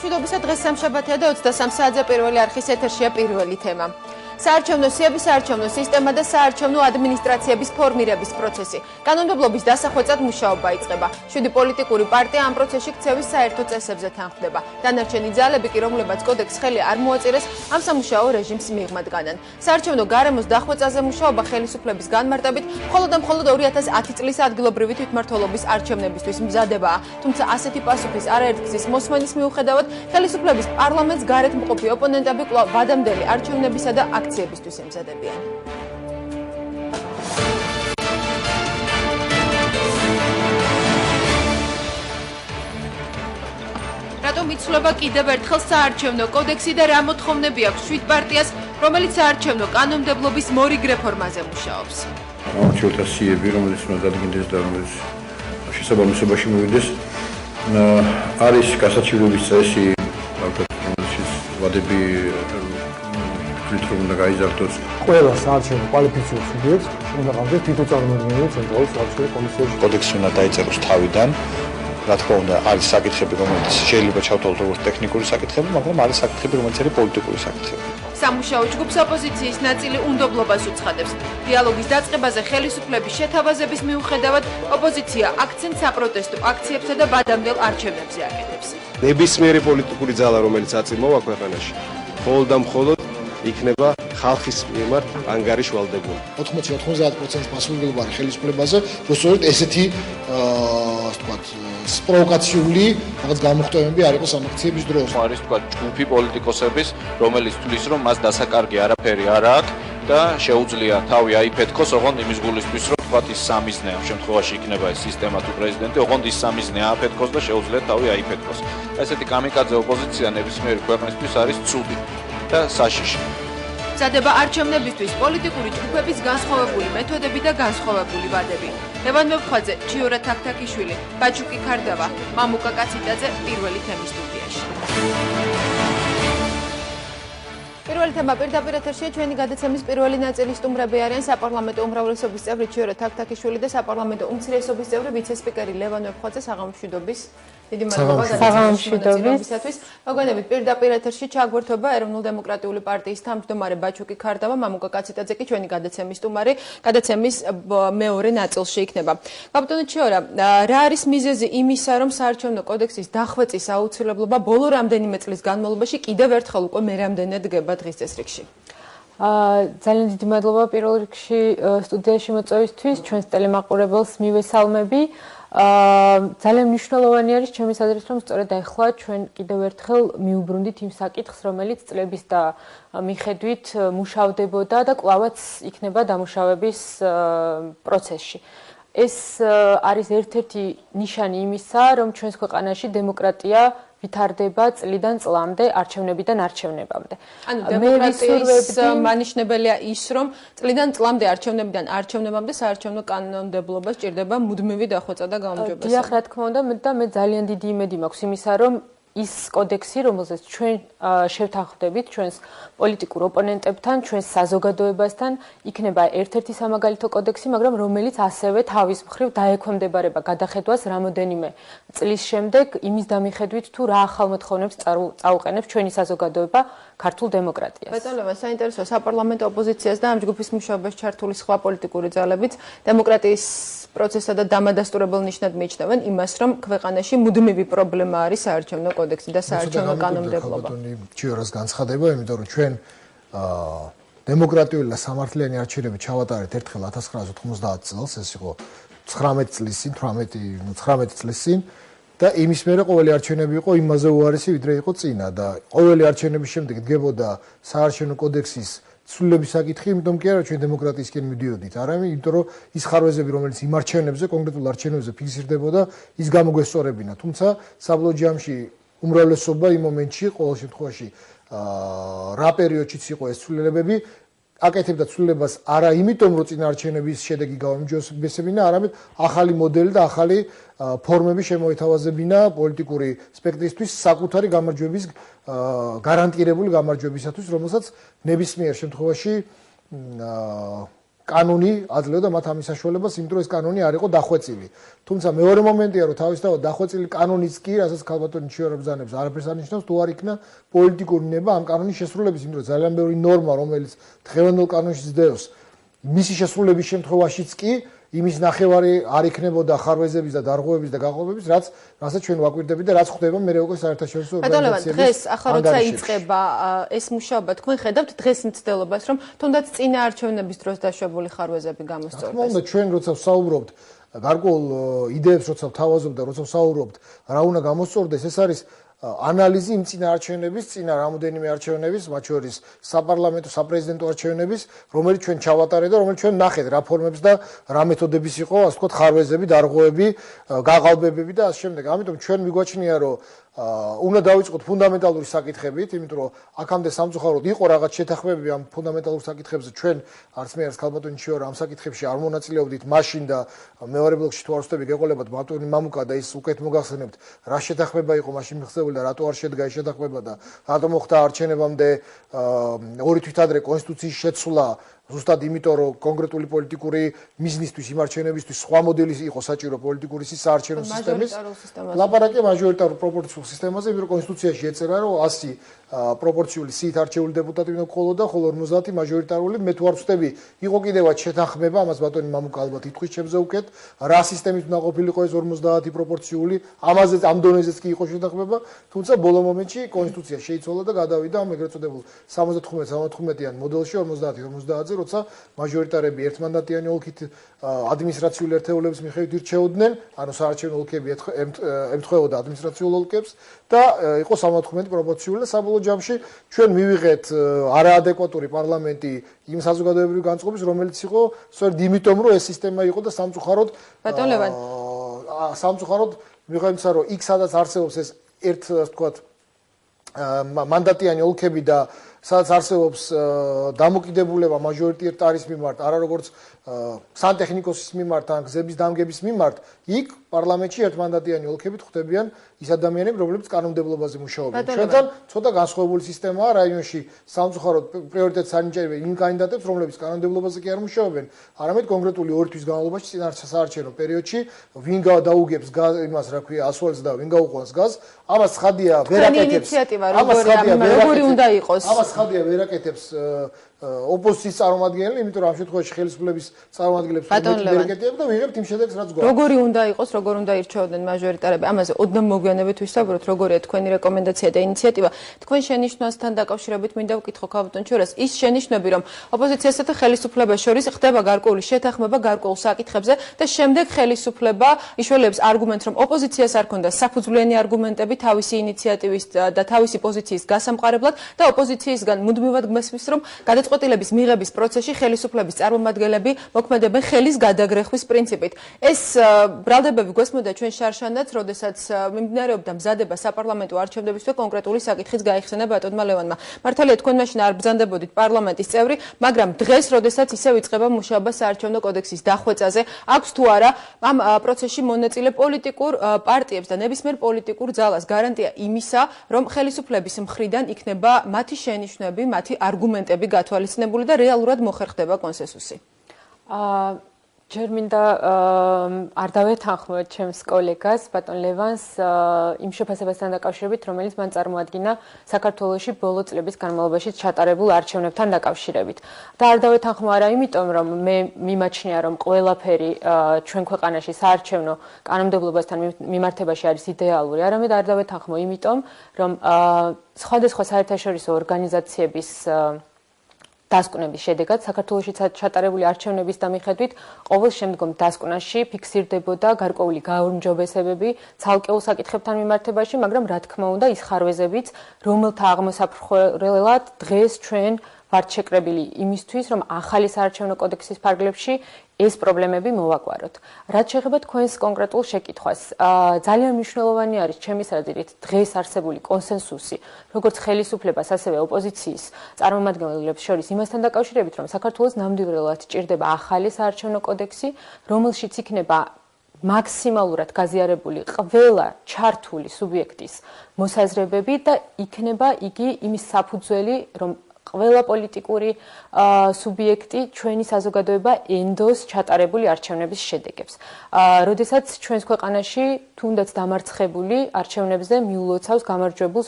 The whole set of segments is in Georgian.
მშვიდობისა დღეს სამშაბათია და 23 საათზე პირველი არხის ეთერშია პირველი თემა. საარჩევნო სიების საარჩევნო სისტემა და საარჩევნო ადმინისტრაციების ფორმირების პროცესი. კანონმდებლობის დასახვეწად მუშაობა იწყება. 7 პოლიტიკური პარტია ამ პროცესში ქცევის საერთო წესებზე თანხმდება. დანარჩენი ძალები კი, რომლებაც კოდექსს ხელი არ მოაწერეს, ამ სამუშაო რეჟიმს მიღმადგანან. საარჩევნო გარემოს დახვეწაზე მუშაობა ხელისუფლების განმარტებით მხოლოდ 2010 წლის ადგილობრივი თვითმმართველობის არჩევნებისთვის მზადებაა. თუმცა ასეთი პასუხის არაერთი გზის მოსმენის მიუხედავად, ხელისუფლების პარლამენტს გარეთ მყოფი ოპონენტები კვლავ ვადამდელი არჩევნებისა და აქციებისთვის ემზადებიან. რატომ იცვლება კიდევ ერთხელ საარჩევნო კოდექსი და რა მოთხოვნები აქვს 7 პარტიას, რომელიც საარჩევნო კანონმდებლობის მორიგ რეფორმაზე მუშაობს? არჩევნთა სიები, რომელიც უნდა დადგინდეს და რომელიც შესაბამისობაში მოვიდეს, არის გასაჩივრების წესი, რომელიც ვადები უნდა გაიზარდოს. ყველა საარჩევნო კვალიფიციურ სუბიექტს უნდა ყავდეს თვითოწარმოებელი ცენტრალური საარჩევნო კომისიაში. კოდექსი უნდა დაიწეროს თავიდან. რა თქმა უნდა, არის საკითხები, რომელიც შეიძლება ჩავთვალოთ როგორც ტექნიკური საკითხები, მაგრამ არის საკითხები, რომელიც არის პოლიტიკური საკითხები. სამუშაო ჯგუფს ოპოზიციის ნაწილი უნდობლობას უცხადებს. დიალოგის დაწყებაზე ხელისუფლების შეთავაზების მიუხედავად, ოპოზიცია აქცენტს საპროტესტო აქციებსა და ვადამდელ არჩევნებზე აკეთებს. ნებისმიერი პოლიტიკური ძალა, რომელიც აწარმოა ქვეყანაში, მხოლოდ და მხოლოდ იქნება ხალხის მიმართ ანგარიშვალდებული. 80-90% მასშტაბური ხელისუფლებაზე, რომ სწორედ ესეთი პროვოკაციული რაღაც გამოხმევები არ იყოს ამ აქციების დროს. არის თქვა ჯგუფი პოლიტიკოსების, რომელიც თვლის, რომ მას დასაკარგი არაფერი არ აქვს და შეუძლია თავი აიფეთქოს, ოღონდ იმის გულისთვის, რომ თქვა ის სამიზნე ამ შემთხვევაში იქნება ეს სისტემა თუ პრეზიდენტი, ოღონდ ის სამიზნე ააფეთქოს და შეუძლია თავი აიფეთქოს. ესეთი კამიკაძე ოპოზიცია ნებისმიერი ქვეყნისთვის არის ცუდი და საშიში. მზადება არჩევნებისთვის პოლიტიკური ჯგუფების განსხვავებული მეთოდები და განსხვავებული ვადები. ლევან მევხვაძე, ჩიორა თაქთაქიშვილი, ბაჩუკი ქარდავა, მამუკა კაციტაძე პირველი თემის სტუდიაში. პირველი თემა პირდაპირ ეთერშია. ჩვენი გადაცემის პირველი ნაწილის სტუმრები არიან საპარლამენტო უმრავლესობის წევრი ჩიორა თაქთაქიშვილი და საპარლამენტო უმცირესობის წევრი ვიცე-სპიკერი ლევან მევხვაძე. საღამომშვიდობის. დიდი მადლობა გადაცემისათვის. მოგონებით პირდაპირ ეთერში ჩაგვერთვება ეროვნულ-დემოკრატიული პარტიის თავმჯდომარე ბაჩუკი ქარდავა, მამუკა კაციტაძე კი ჩვენი გადაცემის სტუმარი. გადაცემის მეორე ნაწილში იქნება. ბატონო ჩიორა, რა არის მიზეზი იმისა, რომ საარჩევნო კოდექსის დახვეწის აუცილებლობა ბოლო რამდენიმე წლის განმავლობაში კიდევ ერთხელ უკვე მერამდენე დგება დღის წესრიგში? ძალიან დიდი მადლობა პირველ რიგში სტუდიაში მოწვევისთვის, ჩვენს ტელემაყურებელს მივესალმები. ძალიან მნიშვნელოვანი არის ჩემის აზრით, რომ სწორედ ახლა ჩვენ კიდევ ერთხელ მიუბრუნდით იმ საკითხს, რომელიც წლების და მიხედვით მუშავდებოდა და კვლავაც იქნება დამუშავების პროცესში. ეს არის ერთ-ერთი ნიშანი იმისა, რომ ჩვენს ქვეყანაში დემოკრატია ვითარდება წლიდან წლამდე, არჩევნებიდან არჩევნებამდე. ანუ დემოკრატიის მანიშნებელია ის, რომ წლიდან წლამდე არჩევნებიდან არჩევნებამდე საარჩევნო კანონმდებლობა სჭირდება მუდმივი დახვეწა და გაუმჯობესება. დიახ, რა თქმა უნდა, და მე ძალიან დიდი იმედი მაქვს იმისა, რომ ის კოდექსი, რომელზეც ჩვენ შევთანხმდებით ჩვენს პოლიტიკურ ოპონენტებთან, ჩვენს საზოგადოებასთან, იქნება ერთ-ერთი სამაგალითო კოდექსი, მაგრამ რომელიც ასევე თავის მხრივ დაექვემდებარება გადახედვას რამოდენიმე წლის შემდეგ იმის დამიხედვით, თუ რა ახალ მოთხოვნებს წაუყენებს ჩვენი საზოგადოება ქართულ დემოკრატიას. ბატონო, საინტერესოა საპარლამენტო ოპოზიციას და ამ ჯგუფის მუშაობაში ჩართული სხვა პოლიტიკური ძალებიც დემოკრატიის პროცესსა და დამადასტურებელ ნიშნად მიიჩნევენ იმას, რომ ქვეყანაში მუდმივი პრობლემა არის საარჩევნო კოდექსი და საარჩევნო კანონმდებლობა. ჩიორას განცხადება, იმიტომ რომ ჩვენ დემოკრატიული და სამართლიანი არჩევნები ჩავატარეთ ერთხელ 1990 წელს, ეს იყო 19 წლის წინ, 19 წლის წინ და იმის მერე ყოველი არჩევნები იყო იმაზე უარესი, ვიდრე იყო წინა და ყოველი არჩევნების შემდეგ დგებოდა საარჩევნო კოდექსის ცვლილების საკითხი, იმიტომ კი არა ჩვენ დემოკრატიისკენ მივდიოდით, არამედ იმიტომ რომ ის ხარვეზები, რომელიც იმ არჩევნებზე, კონკრეტულ არჩევნებზე ფიქსირდებოდა, ის გამოგვესწორებინა. თუმცა საბოლოო ჯამში უმრავლესობა იმ მომენტში, ყოველ შემთხვევაში რა პერიოდშიც იყო ეს ცვლილებები, აკეთებდა ცვლილებას არა იმიტომ, რომ წინა არჩევნების შედეგი გაუმჯობესებინა, არამედ ახალი მოდელი და ახალი ფორმები შემოეთავაზებინა პოლიტიკური სპექტრისთვის საკუთარი გამარჯვების გარანტირებული გამარჯვებისათვის, რომელსაც ნებისმიერ შემთხვევაში კანონი აძლევდა მათ ამის საშუალებას, იმიტომ რომ ეს კანონი არ იყო დახვეწილი. თუმცა მეორე მომენტია, რომ თავისთავად დახვეწილი კანონიც კი, რასაც ქალბატონი ჩიორა ბრძანებს, არაფერს არ ნიშნავს, თუ არ იქნა პოლიტიკური ნება ამ კანონის შესრულების, იმიტომ რომ ძალიან ბევრი ნორმა, რომელიც დღევანდელ კანონში ძდევს, მისი შესრულების შემთხვევაშიც კი იმის ნახევარი არ იქნებოდა ხარვეზების და დარღვევების და გაყოლების, რასაც ჩვენ ვაკვირდებით და რაც ხდება მე უკვე საერთაშორისო ორგანიზაციების. დღეს ახლა როცა იწყება ეს მუშაობა, თქვენ ხედავთ დღეს მცდელობას, რომ თუნდაც წინა არჩევნების დროს დაშვებული ხარვეზები გამოსწორდეს. თქმა უნდა, ჩვენ როცა ვსაუბრობთ გარკვეულ იდეებს როცა ვთავაზობთ და როცა ვსაუბრობთ რა უნდა გამოსწორდეს, ეს არის ანალიზი იმ წინა არჩევნების, წინა რამოდენიმე არჩევნების, მათ შორის საპარლამენტო, საპრეზიდენტო არჩევნების, რომელიც ჩვენ ჩავატარეთ და რომელიც ჩვენ ნახეთ რა ფორმებს და რა მეთოდების იყო, ასე ვთქვათ, ხარვეზები, დარღვევები, გაყალბებები და ასე შემდეგ. ამიტომ ჩვენ მიგვაჩნია, რომ უნდა დავიწყოთ ფუნდამენტალური საკითხებით, იმიტომ რომ აქამდე სამწუხაროდ იყო რაღაც შეთანხმებები ამ ფუნდამენტალურ საკითხებზე, ჩვენ არც მე არც ქალბატონი ჩიორა ამ საკითხებში არ მონაწილეობდით მაშინ და მეორე ბლოკში თუ არ ვსწრები გეყოლებათ ბატონი მამუკა და ის უკეთ მოგახსენებთ რა შეთანხმება იყო მაშინ მიხსენებული და რატო არ შედგა ეს შეთანხმება და რატო მოხდა არჩევნებამდე ორი თვით ადრე კონსტიტუციის შეცვლა ზუსტად იმიტომ რომ კონკრეტული პოლიტიკური მიზნისთვის იმარჩენებისთვის სხვა მოდელი იყო საჭირო პოლიტიკური საარჩევნო სისტემის ლაპარაკია მაჟორიტარულ პროპორციულ სისტემაზე იმიტომ რომ კონსტიტუციაში ეწერა რომ 100 პროპორციული სიით არჩეული დეპუტატი უნდა გქონოდა ხოლო 50 მაჟორიტარული მე თუ არ ვწდები იყო კიდევაც შეთანხმება ამას ბატონი მამუკა ალბათ ითქვით ჩემზე უკეთ რა სისტემით უნდა ყოფილიყო ეს 50 პროპორციული ამაზე ამ დონეზეც კი იყო შეთანხმება თუმცა ბოლო მომენტში კონსტიტუცია შეიცვალა და გადავიდა ამ ეგრეთ წოდებულ 75-75-იან მოდელში 50-50-ზე როცა მაჟორიტარები ერთმანდატიანი ოლქით ადმინისტრაციული ერთეულების მიხედვით ირჩეოდნენ, ანუ საარჩევნო ოლქები ემთხვეოდა ადმინისტრაციულ ოლქებს და იყო 75 პროპორციული და საბოლოო ჯამში ჩვენ მივიღეთ არაადეკვატური პარლამენტი იმ საზოგადოებრივი განწყობის, რომელიც იყო სწორედ იმიტომ, რომ ეს სისტემა იყო და სამწუხაროდ მიიღეთ იმისა, რომ იქ სადაც არსებობს ეს ერთ ვთქვათ მანდატიანი ოლქები და სადაც არსებობს დამოკიდებულება მაჟორიტარის მიმართ, არა როგორც სანტექნიკოსის მიმართ, ან გზების დამგების მიმართ, იქ პარლამენტში ერთმანდატიანი ოლქებით ხვდებიან ის ადამიანები, რომლებიც კანონმდებლობაზე მუშაობენ. ჩვენთან ცოტა განსხვავებული სისტემაა რაიონში, სამწუხაროდ პრიორიტეტს ანიჭებენ იმ კანდიდატებს, რომლებიც კანონმდებლობაზე კი არ მუშაობენ, არამედ კონკრეტული 2 თვის განმავლობაში წინა საარჩევნო პერიოდში ვინ დაუგებს იმას, რა ქვია, ასვალს და ვინ გაუყვანს გაზს, ამას ხადია ვერ აკეთებს. როგორი უნდა იყოს? ამას ხადია ვერ აკეთებს ოპოზიციის წარმომადგენელი, იმიტომ რომ ამ შემთხვევაში ხელისუფლების წარმომადგენლებს ვერ აკეთებენ და ვიღებთ იმ შედეგს, რაც გვაქვს. როგორი უნდა იყოს, როგორ უნდა ირჩეოდნენ მაჟორიტარები? ამაზე ოდნავ მოგვიანებით ვისაუბროთ, როგორია თქვენი რეკომენდაცია და ინიციატივა. თქვენ შენიშვნასთან დაკავშირებით მინდა ვკითხო ქალბატონ ჩიორას, ის შენიშვნები, რომ ოპოზიციასა და ხელისუფლებას შორის ხდება გარკვეული შეთანხმება გარკვეულ საკითხებზე და შემდეგ ხელისუფლება იშველებს არგუმენტს, რომ ოპოზიციას არ ქონდა საფუძვლიანი არგუმენტები თავისი ინიციატივის და თავისი პოზიციის გასამყარებლად და ოპოზიციისგან მუდმივად გმესმის, რომ გადაწყვეტილების მიღების პროცესში ხელისუფლების წარმომადგენლები მოქმედებენ ხელის გადაგრეხვის პრინციპით. ეს ბრალდებები გვესმოდა ჩვენ შარშანაც, როდესაც მიმდინარეობდა მზადება საპარლამენტო არჩევნებისთვის კონკრეტული საკითხის გაიხსენა ბატონმა ლევანმა. მართალია თქვენ მაშინ არ ბრძანდებოდით პარლამენტის წევრი, მაგრამ დღეს, როდესაც ისევ იწყება მუშაობა საარჩევნო კოდექსის დახვეწაზე, აქვს თუ არა ამ პროცესში მონაწილე პოლიტიკურ პარტიებს და ნებისმიერ პოლიტიკურ ძალას გარანტია იმისა, რომ ხელისუფლების მხრიდან იქნება მათი შენიშვნები, მათი არგუმენტები გათვალისწინებული და რეალურად მოხერხდება კონსენსუსი. ჯერ მინდა არ დავეთანხმოთ ჩემს კოლეგას ბატონ ლევანს იმ შეფასებასთან დაკავშირებით, რომელიც მან წარმოადგინა საქართველოში ბოლო წლების განმავლობაში ჩატარებულ არჩევნებთან დაკავშირებით. და არ დავეთანხმო არა იმიტომ, რომ მე მიმაჩნია, რომ ყველაფერი ჩვენ ქვეყანაში საარჩევნო კანონმდებლობასთან მიმართებაში არის იდეალური, არამედ არ დავეთანხმო იმიტომ, რომ სხვადასხვა საერთაშორისო ორგანიზაციების დასკვნების შედეგად საქართველოში ჩატარებული არჩევნების დამიხედვით ყოველ შემდგომ დასკვნაში ფიქსირდებოდა გარკვეული გაუმჯობესებები ცალკეულ საკითხებთან მიმართებაში, მაგრამ რა თქმა უნდა ის ხარვეზებიც, რომელთა აღმოსაფრხველად დღეს ჩვენ ვართ შეკრებილი იმისთვის, რომ ახალი საარჩევნო კოდექსის ფარგლებში ეს პრობლემები მოვაგვაროთ. რაც შეეხება თქვენს კონკრეტულ შეკითხვას, ძალიან მნიშვნელოვანი არის ჩემის აზრით დღეს არსებული კონსენსუსი, როგორც ხელისუფლებას, ასევე ოპოზიციის წარმომადგენლებს შორის იმასთან დაკავშირებით, რომ საქართველოს ნამდვილად ჭირდება ახალი საარჩევნო კოდექსი, რომელშიც იქნება მაქსიმალურად გაზიარებული ყველა ჩართული სუბიექტის მოსაზრებები და იქნება იგი იმის საფუძველი, რომ ყველა პოლიტიკური სუბიექტი ჩვენი საზოგადოება ენდოს ჩატარებული არჩევნების შედეგებს. როდესაც ჩვენს ქვეყანაში თუნდაც დამარცხებული არჩევნებზე მიულოცავს გამარჯვებულს,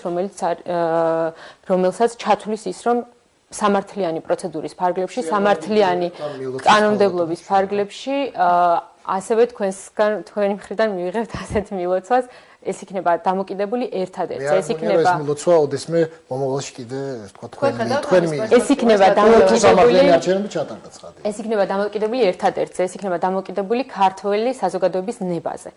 რომელსაც ჩათვლის ის, რომ სამართლიანი პროცედურის ფარგლებში, სამართლიანი კანონმდებლობის ფარგლებში ასევე თქვენი მხრიდან მივიღებთ ასეთ მილოცვას, ეს იქნება დამოკიდებული ერთადერთზე, ეს იქნება ეს მილოცვა ოდესმე მომავალში კიდე თქვა თქვენი ეს იქნება დამოკიდებული არჩევნები ჩატარდა ცხადი. ეს იქნება დამოკიდებული ერთადერთზე, ეს იქნება დამოკიდებული ქართველი საზოგადოების ნებაზე.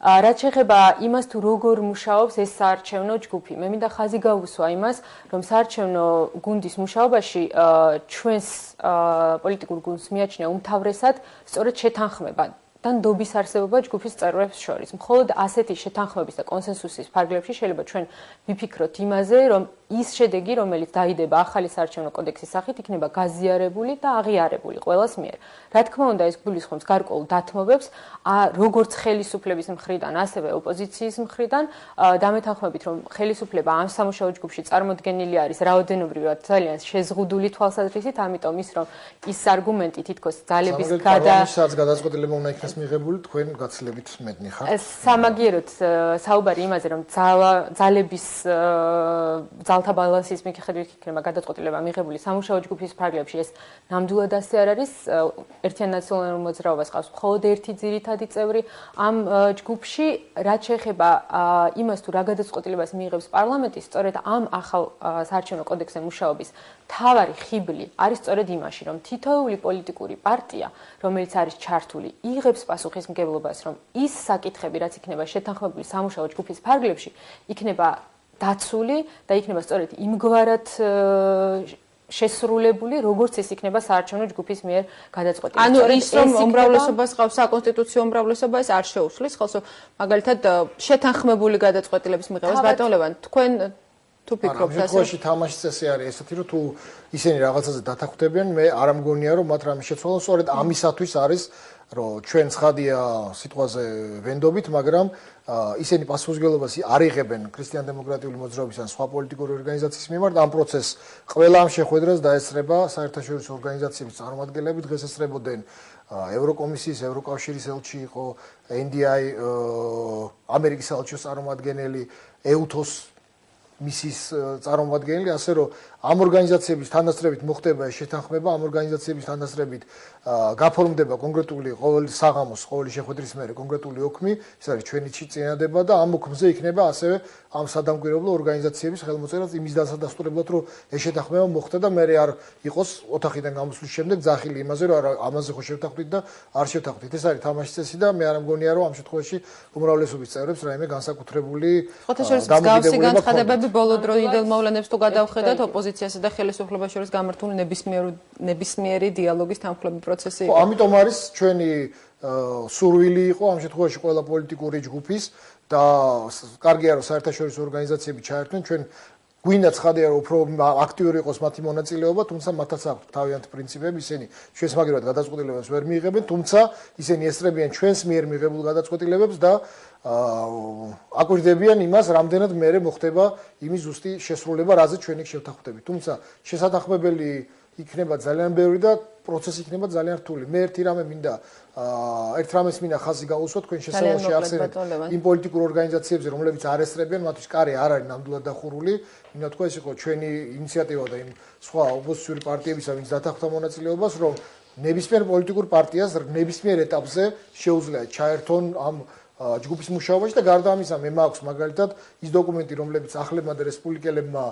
რაც შეეხება იმას თუ როგორ მუშაობს ეს საარჩევნო ჯგუფი, მე მინდა ხაზი გავუსვა იმას, რომ საარჩევნო გუნდის მუშაობაში ჩვენს პოლიტიკურ გუნდს მიაჩნია უმთავრესად სწორედ შეთანხმება და ნდობის არსებობა ჯგუფის წევრებს შორის. მხოლოდ ასეთი შეთანხმების და კონსენსუსის ფარგლებში შეიძლება ჩვენ ვიფიქროთ იმაზე, რომ ის შედეგი, რომელიც დაიდება ახალი საარჩევნო კოდექსის სახით, იქნება გაზიარებული და აღიარებული ყველას მიერ. რა თქმა უნდა, ეს გულისხმობს გარკვეულ დათმობებს, როგორც ხელისუფლების მხრიდან, ასევე ოპოზიციის მხრიდან, დამეთანხმებით, რომ ხელისუფლება ამ სამუშაო ჯგუფში წარმოდგენილი არის რაოდენობრივად ძალიან შეზღუდული თვალსაზრისით, ამიტომ ის რომ ის არგუმენტი თითქოს ძალების გადაწყვეტილება უნდა იქნას მიღებული თქვენ გაცილებით მეტნი ხარ. სამაგიეროდ საუბარი იმაზე, რომ ძალების ძალთა ბალანსის მიხედვით იქნება გადაწყვეტილება მიღებული სამუშაო ჯგუფის ფარგლებში, ეს ნამდვილად ასე არ არის. ერთიან ნაციონალურ მოძრაობას ყავს მხოლოდ ერთი ძირითადი წევრი ამ ჯგუფში, რაც შეეხება იმას თუ რა გადაწყვეტილებას მიიღებს პარლამენტი, სწორედ ამ ახალ საარჩევნო კოდექსზე მუშაობის მთავარი ხიბლი არის სწორედ იმაში, რომ თითოეული პოლიტიკური პარტია, რომელიც არის ჩართული, იღებს პასუხისმგებლობას, რომ ის საკითხები, რაც იქნება შეთანხმებული სამუშაო ჯგუფის ფარგლებში, იქნება დაცული და იქნება სწორედ იმგვარად შესრულებული, როგორც ეს იქნება საარჩევნო ჯგუფის მიერ გადაწყვეტილი. ანუ ის რომ უმრავლესობას ყავს საკონსტიტუციო უმრავლესობა, ეს არ შეუსრულს ხელს, მაგალითად შეთანხმებული გადაწყვეტილების მიღებას. ბატონ ლევან, თქვენ თუ ფიქრობთ ასე? ამ თამაშის წესი არის ესეთი, რომ თუ ისინი რაღაცაზე დათანხმდებიან, მე არ ამგონია, რომ მათ რამე შეცვალონ, სწორედ ამისათვის არის, რომ ჩვენ ცხადია სიტყვაზე ვენდობით, მაგრამ ისინი პასუხისმგებლობას არ იღებენ ქრისტიან-დემოკრატიული მოძრაობის ან სხვა პოლიტიკური ორგანიზაციის მიმართ. ამ პროცესს ყველა ამ შეხვედრას დაესწრება საერთაშორისო ორგანიზაციების წარმომადგენლები, დღეს ესწრებოდნენ ევროკომისიის, ევროკავშირის ელჩი იყო, NDI, ამერიკის საელჩოს წარმომადგენელი, EUTOS მისის წარმომადგენელი, ასე რომ ამ ორგანიზაციების თანდასწრებით მოხდება შეთანხმება, ამ ორგანიზაციების თანდასწრებით გაფორმდება კონკრეტული ყოველი საღამოს, ყოველი შეხვედრის მერე კონკრეტული ოქმი, ეს არის ჩვენი წინადება და ამ ოქმზე იქნება ასევე ამ სადამკვირვებლო ორგანიზაციების ხელმოწერაც იმის დასადასტურებლად, რომ ეს შეთანხმება მოხდა და მე არ იყოს ოთახიდან გამოსვლის შემდეგ ძახილი იმაზე, რომ ამაზე ხო შევთანხმდით და არ შევთანხმდით. ეს არის თამაშის წესი და მე არ მგონია, რომ ამ შემთხვევაში უმრავლესობის წევრებს რაიმე განსაკუთრებული განცხადებები ბოლო დროინდელ მოვლენებს თუ გადავხედათ ოპოზიციასა და ხელისუფლებას შორის გამართული ნებისმიერი დიალოგის თანხმლები პროცესი იყო. ამიტომ არის ჩვენი სურვილი იყო ამ შემთხვევაში ყველა პოლიტიკური ჯგუფის და კარგია რომ საერთაშორისო ორგანიზაციები ჩაერთვენ, ჩვენ გვინდა ცხადია რომ უფრო აქტიური იყოს მათი მონაწილეობა, თუმცა მათაც აქვს თავიანთი პრინციპები, ისინი ჩვენს მაგერად გადაწყვეტილებებს ვერ მიიღებენ, თუმცა ისინი ესწრებიან ჩვენს მიერ მიღებულ გადაწყვეტილებებს და აკვირდებიან იმას, რამდენად მერე მოხდება იმის ზუსტი შესრულება, რაზეც ჩვენი შევთანხმდებით. თუმცა შესათანხმებელი იქნება ძალიან ბევრი და პროცესი იქნება ძალიან რთული. მე ერთი რამე მინდა ხაზი გაუსვა თქვენ შესაძლოა შეახსენეთ იმ პოლიტიკურ ორგანიზაციებზე, რომლებიც არ ესწრებიან, მათთვის კარი არ არის ნამდვილად დახურული. მინდა თქვა ეს იყო ჩვენი ინიციატივა და იმ სხვა ოპოზიციური პარტიებისა, ვინც დათანხმდა მონაწილეობას, რომ ნებისმიერ პოლიტიკურ პარტიას ნებისმიერ ეტაპზე შეუძლია ჩაერთონ ამ ჯგუფის მუშაობაში და გარდა ამისა მე მაქვს მაგალითად ის დოკუმენტი, რომლებიც ახლებმა და რესპუბლიკელებმა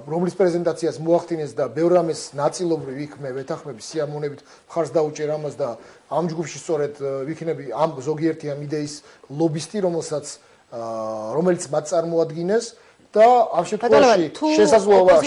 რომლის პრეზენტაციას მოახდინეს და ბევრ რამეს ნაწილობრივ იქ მე ვეთანხმები სიამოვნებით მხარს დაუჭერ ამას და ამ ჯგუფში სწორედ ვიქნები ამ ზოგიერთი ამ იდეის ლობისტი, რომელიც მათ წარმოადგენს და ამ შემთხვევაში შესაძლოა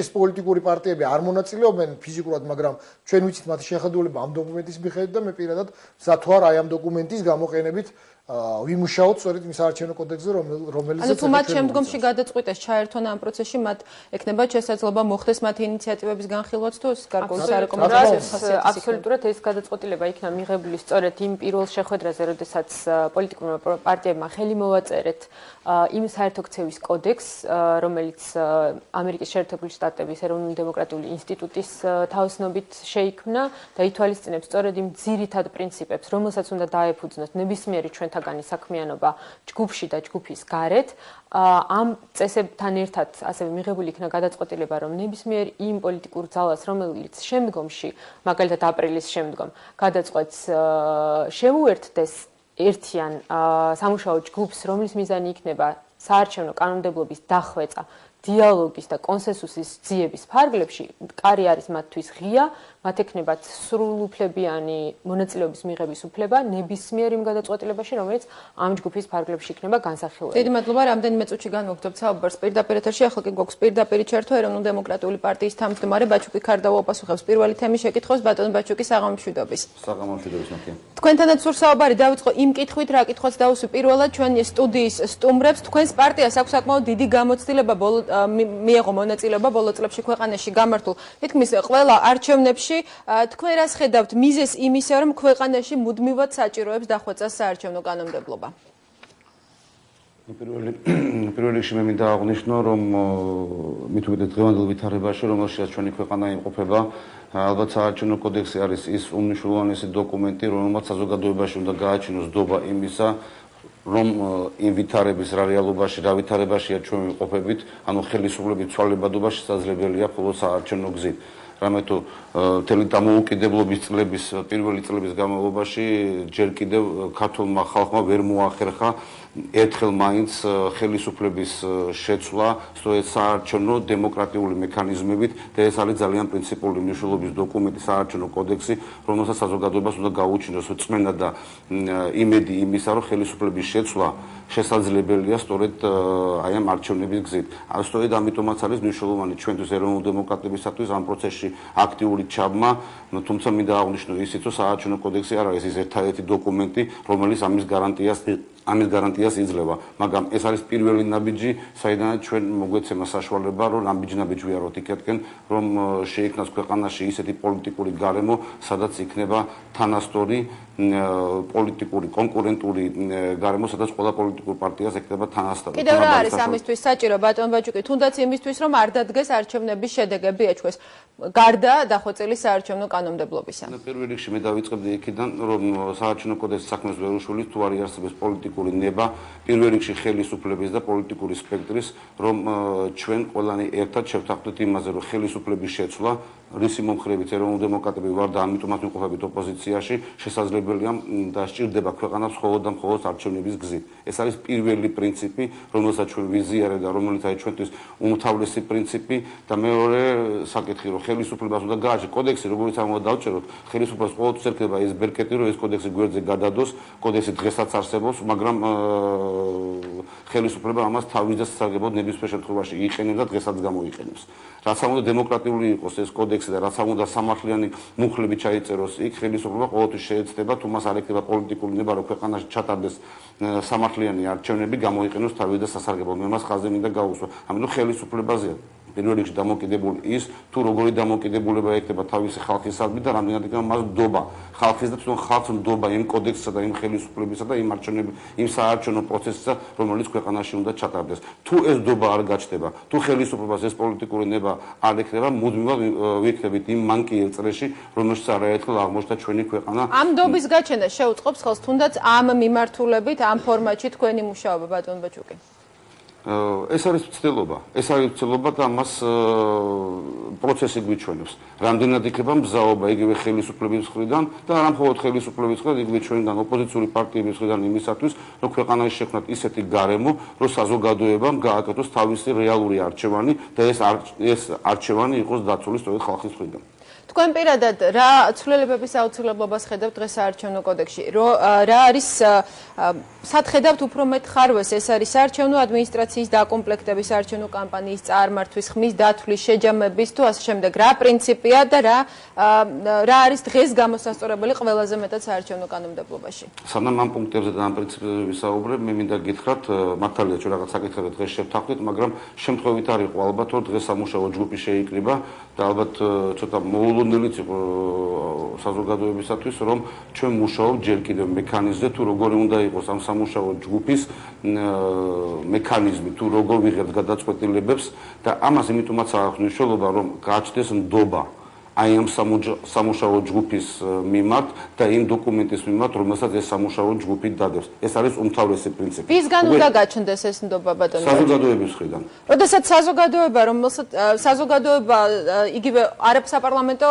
ეს პოლიტიკური პარტიები არ მონაწილეობენ ფიზიკურად, მაგრამ ჩვენ ვიცით მათი შეხედულება ამ დოკუმენტის მიხედვით და მე პირადად მზად ვარ აი ამ დოკუმენტის გამოყენებით ვიმუშაოთ სწორედ იმ საარჩევნო კოდექსზე, რომელიც ანუ თუ მათ შემდგომში გადაწყვიტეს ჩაერთონ ამ პროცესში, მათ ექნება შესაძლებლობა მოხდეს მათი ინიციატივების განხილვაც თუ გარკვეული სარეკომენდაციო ხასიათის აბსოლუტურად ეს გადაწყვეტილება იქნა მიღებული სწორედ იმ პირველ შეხვედრაზე, როდესაც პოლიტიკურმა პარტიებმა ხელი მოვაწერეთ იმ საერთო-ქცევის კოდექსს, რომელიც ამერიკის შეერთებული შტატების ეროვნული დემოკრატიული ინსტიტუტის თავისნობით შეიქმნა და ითვალისწინებს სწორედ იმ ძირითად პრინციპებს, რომელსაც უნდა დაეფუძნოს ნებისმიერი ჩვენთაგანი საქმიანობა ჯგუფში და ჯგუფის გარეთ. ამ წესებთან ერთად ასევე მიღებული იქნა გადაწყვეტილება, რომ ნებისმიერ იმ პოლიტიკურ ძალას, რომელიც შემდგომში, მაგალითად აპრილის შემდგომ, გადაწყვეტს შემოერთდეს ერთიან სამუშაო ჯგუფს, რომლის მიზანი იქნება საარჩევნო კანონმდებლობის დახვეწა, დიალოგის და კონსენსუსის ძიების ფარგლებში, კარი არის მათთვის ღია, მათ ექნებათ სრულუფლებიანი მონაწილეობის მიღების უფლება ნებისმიერ იმ გადაწყვეტილებაში, რომელიც ამ ჯგუფის ფარგლებში იქნება განსახილველი. დიდი მადლობა, რამდენიმე წუთში განვაგრძობთ საუბარს პირდაპირ ეთერში. ახლა კი გვაქვს პირდაპირი ჩართვა ეროვნული დემოკრატიული პარტიის თავმჯდომარე ბაჩუკი ქარდავა უპასუხებს პირველი თემის შეკითხვას ბატონ ბაჩუკი საღამომშვიდობის. საღამომშვიდობის მაქია. თქვენთანაც სულ საუბარი დავიწყო იმ კითხვით, რა კითხვაც დავუსვი პირველად ჩვენი სტუდიის სტუმრებს. თქვენს პარტიას აქვს საკმაოდ დიდი გამოცდილება მიიღო მონაწილეობა ბოლო წლებში ქვეყანაში გამართულ თითქმის ყველა არჩევნებში. თქვენ რას ხედავთ მიზეს იმისა, რომ ქვეყანაში მუდმივად საჭიროებს დახვეწას საარჩევნო კანონმდებლობა? პირველ რიგში მე მინდა აღვნიშნო, რომ მით უმეტეს დღევანდელ ვითარებაში, რომელშიც ჩვენი ქვეყანა იმყოფება, ალბათ საარჩევნო კოდექსი არის ის უმნიშვნელოვანესი დოკუმენტი, რომელმაც საზოგადოებაში უნდა გააჩინოს დობა იმისა, რომ იმ ვითარების რა რეალობაში, რა ვითარებაშია ჩვენ ვიმყოფებით, ანუ ხელისუფლების ცვალებადობა შესაძლებელია მხოლოდ საარჩევნო გზით. რამე თუ მთელი დამოუკიდებლობის წლების პირველი წლების განმავლობაში ჯერ კიდევ ქართულმა ხალხმა ვერ მოახერხა ერთხელ მაინც ხელისუფლების შეცვლა სწორედ საარჩევნო დემოკრატიული მექანიზმებით და ეს არის ძალიან პრინციპული მნიშვნელობის დოკუმენტი საარჩევნო კოდექსი, რომელსაც საზოგადოებას უნდა გაუჩინოს წმენა და იმედი იმისა, რომ ხელისუფლების შეცვლა შესაძლებელია სწორედ აი ამ არჩევნების გზით. სწორედ ამიტომაც არის მნიშვნელოვანი ჩვენთვის ეროვნული დემოკრატებისათვის ამ პროცესში აქტიური ჩაბმა, თუმცა მინდა აღვნიშნო ისიც, რომ საარჩევნო კოდექსი არ არის ის ერთადერთი დოკუმენტი, რომელიც ამის გარანტიას იძლევა, მაგრამ ეს არის პირველი ნაბიჯი, საიდანაც ჩვენ მოგვეცემა საშუალება, რომ ნაბიჯ ვიაროთ იქეთკენ, რომ შეიქმნას ქვეყანაში ისეთი პოლიტიკური გარემო, სადაც იქნება თანასწორი პოლიტიკური კონკურენტული გარემო, სადაც ყველა პოლიტიკურ პარტიას ექნება თანასწორი. კიდევ რა არის ამისთვის საჭირო, ბატონ ბაჩუკი, თუნდაც იმისთვის, რომ არ დადგეს არჩევნების შედეგები ეჩვეს, გარდა დახვეწილი საარჩევნო კანონმდებლობისა. პირველ რიგში მე დავიწყებდი იქიდან, რომ საარჩევნო კოდექსის საქმეს ვერ უშვილით, თუ არ იარსებებს პოლიტიკური ნება, პირველ რიგში ხელისუფლების და პოლიტიკური სპექტრის, რომ ჩვენ ყველანი ერთად შევთანხმდეთ იმაზე, რომ ხელისუფლების შეცვლა რისი მომხრებით ეროვნული დემოკრატები ვარ და ამიტომაც ვიმყოფებით ოპოზიციაში, შესაძლებელია და სჭირდება ქვეყანას მხოლოდ და მხოლოდ არჩევნების გზით. ეს არის პირველი პრინციპი, რომელსაც ჩვენ ვიზიარებ და რომელიც არის ჩვენთვის უმთავრესი პრინციპი და მეორე საკითხი, რომ ხელისუფლებას უნდა გააჩნდეს კოდექსი, როგორც ამ უნდა დავწეროთ, ხელისუფლებას ყოველთვის ერქება ეს ბერკეტი, რომ ეს კოდექსი გვერდზე გადადოს, კოდექსი დღესაც არსებობს, მაგრამ ხელისუფლება ამას თავის და სასარგებლოდ ნებისმიერ შემთხვევაში იყენებს და დღესაც გამოიყენებს. რაც ამ უნდა დემოკრატიული იყოს ეს კოდექსი და რაც ამ უნდა სამართლიანი მუხლები ჩაიწეროს იქ, ხელისუფლება ყოველთვის შეეცდება, თუ მას არ ექნება პოლიტიკური ნება, რომ ქვეყანაში ჩატარდეს სამართლიანი არჩევნები, გამოიყენოს თავის და სასარგებლოდ. მე მას ხაზზე მინდა გაუსვა. ამიტომ ხელისუფლებაზეა პირველ რიგში დამოკიდებული ის, თუ როგორი დამოკიდებულება ექნება თავისი ხალხისადმი და რამდენად იქნება მას ნდობა ხალხის და თვითონ ხალხს ნდობა იმ კოდექსსა და იმ ხელისუფლებისა და იმ საარჩევნო პროცესსა, რომელიც ქვეყანაში უნდა ჩატარდეს. თუ ეს ნდობა არ გაჩნდება, თუ ხელისუფლებას ეს პოლიტიკური ნება არ ექნება, მუდმივად ვიქნებით იმ მანკიერ წრეში, რომელშიც არაერთხელ აღმოჩნდა ჩვენი ქვეყანა. ამ ნდობის გაჩენა შეუწყობს ხელს თუნდაც ამ მიმართულებით, ამ ფორმატში თქვენი მუშაობა, ბატონ ბაჩუკი. ეს არის ცდილობა და მას პროცესი გვიჩვენებს. რამდენად იქნება მზაობა იგივე ხელისუფლების მხრიდან და არა მხოლოდ ხელისუფლების მხრიდან, იგივე ჩვენგან ოპოზიციური პარტიების მხრიდან იმისათვის, რომ ქვეყანაში შექმნათ ისეთი გარემო, რომ საზოგადოებამ გააკეთოს თავისი რეალური არჩევანი და ეს არჩევანი იყოს დაცული სწორედ ხალხის მხრიდან. თქვენ პირადად რა ცვლილებების აუცილებლობას ხედავთ დღეს საარჩევნო კოდექსში? რა არის სად ხედავთ უფრო მეტ ხარვეს? ეს არის საარჩევნო ადმინისტრაციის დაკომპლექტების, საარჩევნო კამპანიის წარმართვის, ხმის დათვლის, შეჯამების თუ ასე შემდეგ. რა პრინციპია და რა არის დღეს გამოსასწორებელი ყველაზე მეტად საარჩევნო კანონმდებლობაში? სანამ ამ პუნქტებზე და ამ პრინციპებზე ვისაუბრებ, მე მინდა გითხრათ, მართალია ჩვენ რაღაც საკითხები დღეს შევთანხმდით, მაგრამ შემთხვევით არ იყო ალბათ, რომ დღეს სამუშაო ჯგუფი შეიკრიბა და ალბათ ცოტა მოულოდნელიც იყო საზოგადოებისათვის, რომ ჩვენ მუშაობთ ჯერ კიდევ მექანიზმზე, თუ როგორი უნდა იყოს ამ სამუშაო ჯგუფის მექანიზმი, თუ როგორ ვიღებთ გადაწყვეტილებებს და ამას იმიტომაც აქვს მნიშვნელობა, რომ გაჩნდეს ნდობა აი ამ სამუშაო ჯგუფის მიმართ და იმ დოკუმენტის მიმართ, რომელსაც ეს სამუშაო ჯგუფი დადევს. ეს არის უმთავრესი პრინციპი. ვისგან უნდა გაჩნდეს ეს ნდობა, ბატონო? საზოგადოების მხრიდან. როდესაც საზოგადოება იგივე არასაპარლამენტო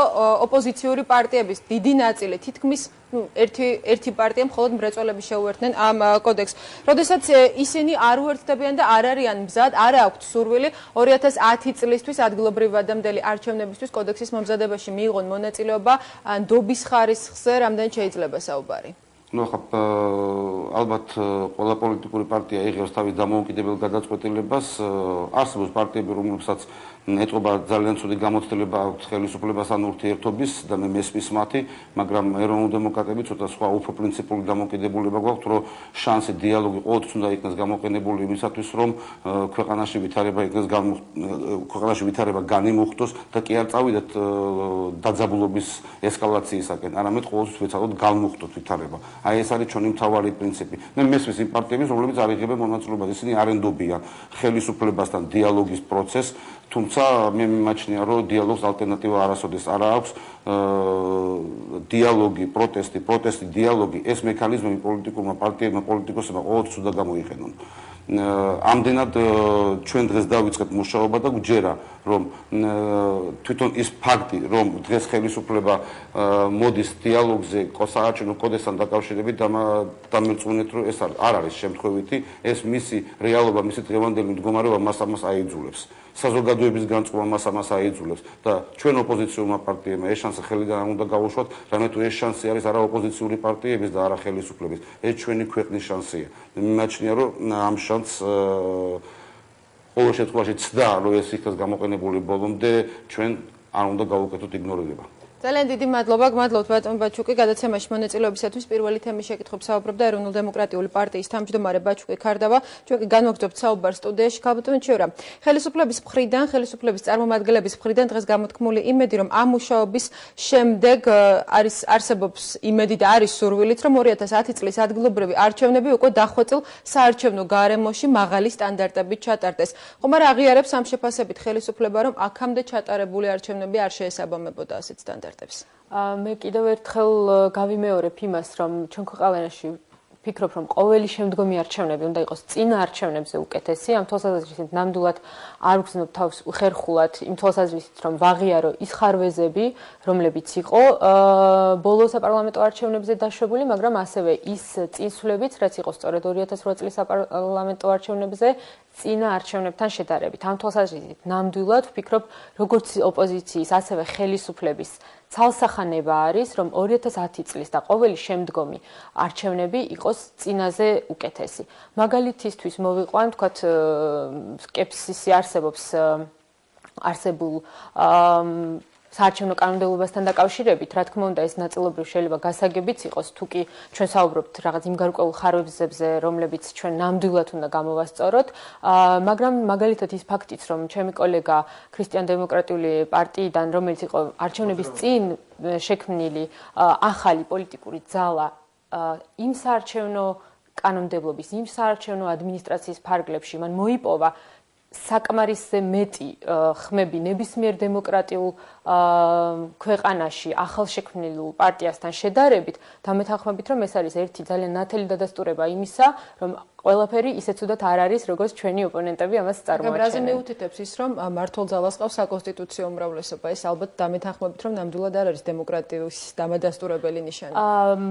ოპოზიციური პარტიების დიდი ნაწილი თითქმის ერთი პარტია მხოლოდ მრეწველები შეუერთდნენ ამ კოდექსს. როდესაც ისინი არ უერთდებიან და არ არიან მზად, არ აქვთ სურვილი 2010 წლისთვის ადგილობრივადამდელი არჩევნებისთვის კოდექსის მომზადებაში მიიღონ მონაწილეობა ნდობის ხარისხზე, რამდენად შეიძლება საუბარი? ნუ ხა ალბათ ყველა პოლიტიკური პარტია იღებს თავის დამოუკიდებელ გადაწყვეტილებას. არსებობს პარტიები, რომლებსაც ეტყობა ძალიან ცუდი გამოცდილება აქვს ხელისუფლებასთან ურთიერთობის და მე მესმის მათი, მაგრამ ეროვნულ დემოკრატები ცოტა სხვა უფრო პრინციპული დამოკიდებულება გვაქვს, რომ შანსი დიალოგი ყოველთვის უნდა იქნას გამოყენებული იმისათვის, რომ ქვეყანაში ვითარება განიმუხტოს და კი არ წავიდეთ დაძაბულობის ესკალაციისაკენ, არამედ ყოველთვის ვეცადოთ განმუხტოთ ვითარება. აი ეს არის ჩვენი მთავარი პრინციპი. მე მესმის იმ პარტიების, რომლებიც არ იღებენ მონაწილეობას, ისინი არ ენდობიან ხელისუფლებასთან დიალოგის პროცესს, თუმცა მე მიმაჩნია, რომ დიალოგს ალტერნატივა არასოდეს არ აქვს. დიალოგი, პროტესტი, დიალოგი, ეს მექანიზმები პოლიტიკურმა პარტიებმა, პოლიტიკოსებმა ყოველთვის უნდა გამოიყენონ. ამდენად ჩვენ დღეს დავიწყეთ მუშაობა და გვჯერა, რომ თვითონ ის ფაქტი, რომ დღეს ხელისუფლება მოდის დიალოგზე საარჩევნო კოდექსთან დაკავშირებით დამერწმუნეთ, რომ ეს არ არის შემთხვევითი, ეს მისი რეალობა, მისი დღევანდელი მდგომარეობა მას აიძულებს. საზოგადოების განწყობა მას აიძულებს და ჩვენ ოპოზიციურმა პარტიებმა ეს შანსი ხელიდან არ უნდა გავუშვათ, რამე თუ ეს შანსი არის არა ოპოზიციური პარტიების და არა ხელისუფლების, ეს ჩვენი ქვეყნის შანსია. მიმაჩნია, რომ ამ შანსს ყოველ შემთხვევაში ცდა, რომ ეს იქნას გამოყენებული ბოლომდე, ჩვენ არ უნდა გავუკეთოთ იგნორირება. ძალიან დიდი მადლობა, გმადლობთ ბატონ ბაჩუკი, გადაცემაში მონაწილეობისათვის. პირველი თემის შეკითხვებს საუბრობდა ეროვნულ დემოკრატიული პარტიის თავმჯდომარე ბაჩუკი ქარდავა. ჩვენ განვაგრძობთ საუბარს სტუდიაში. ქალბატონჩიურა, ხელისუფლების მხრიდან, ხელისუფლების წარმომადგენლების მხრიდან დღეს გამოთქმული იმედი, რომ ამ მუშაობის შემდეგ არსებობს იმედი და არის სურვილით, რომ 2010 წლის ადგილობრივი არჩევნები უკვე დახვეწილ საარჩევნო გარემოში მაღალი სტანდარტებით ჩატარდეს. ხომ არა აღიარებს ამ შეფასებით ხელისუფლება, რომ აქამდე ჩატარებული არჩევნები არ შეესაბამებოდა ასეთ სტანდარტებს? მე კიდევ ერთხელ გავიმეორებ იმას, რომ ჩვენ ქვეყანაში ვფიქრობ, რომ ყოველი შემდგომი არჩევნები უნდა იყოს წინა არჩევნებზე უკეთესი. ამ თვალსაზრისით ნამდვილად არ ვგრძნობ თავს ხერხულად იმ თვალსაზრისით, რომ ვაღიარო ის ხარვეზები, რომლებიც იყო ბოლო საპარლამენტო არჩევნებზე დაშვებული, მაგრამ ასევე ის წინსვლებიც, რაც იყო სწორედ 2008 წლის საპარლამენტო არჩევნებზე წინა არჩევნებთან შედარებით. ამ თვალსაზრისით ნამდვილად ვფიქრობ, როგორც ოპოზიციის, ასევე ხელისუფლების ცალსახანება არის, რომ 2010 წლის და ყოველი შემდგომი არჩევნები იყოს წინაზე უკეთესი. მაგალითისთვის მოვიყვან, თქვათ, სკეპსისი არსებულ საარჩევნო კანონმდებლობასთან დაკავშირებით, რა თქმა უნდა, ეს ნაწილობრივ შეიძლება გასაგებიც იყოს, თუ კი ჩვენ საუბრობთ რაღაც იმ გარკვეულ ხარვებზე, რომლებიც ჩვენ ნამდვილად უნდა გამოვასწოროთ, მაგრამ მაგალითად ის ფაქტიც, რომ ჩემი კოლეგა ქრისტიან-დემოკრატიული პარტიიდან, რომელიც იყო არჩევნების წინ შექმნილი ახალი პოლიტიკური ძალა, იმ საარჩევნო კანონმდებლობის, იმ საარჩევნო ადმინისტრაციის ფარგლებში მან მოიპოვა საკმარისზე მეტი ხმები ნებისმიერ დემოკრატიულ ქვეყანაში ახალშექმნილ პარტიასთან შედარებით, დამეთანხმებით, რომ ეს არის ერთი ძალიან ნათელი დადასტურება იმისა, რომ ყველაფერი ისე ცუდად არ არის, როგორც ჩვენი ოპონენტები ამას წარმოაჩენენ. რაზე მეუთითებს ის, რომ მართულ ძალას ყავს საკონსტიტუციო უმრავლესობა, ეს ალბათ დამეთანხმებით, რომ ნამდვილად არ არის დემოკრატიის დამადასტურებელი ნიშანი.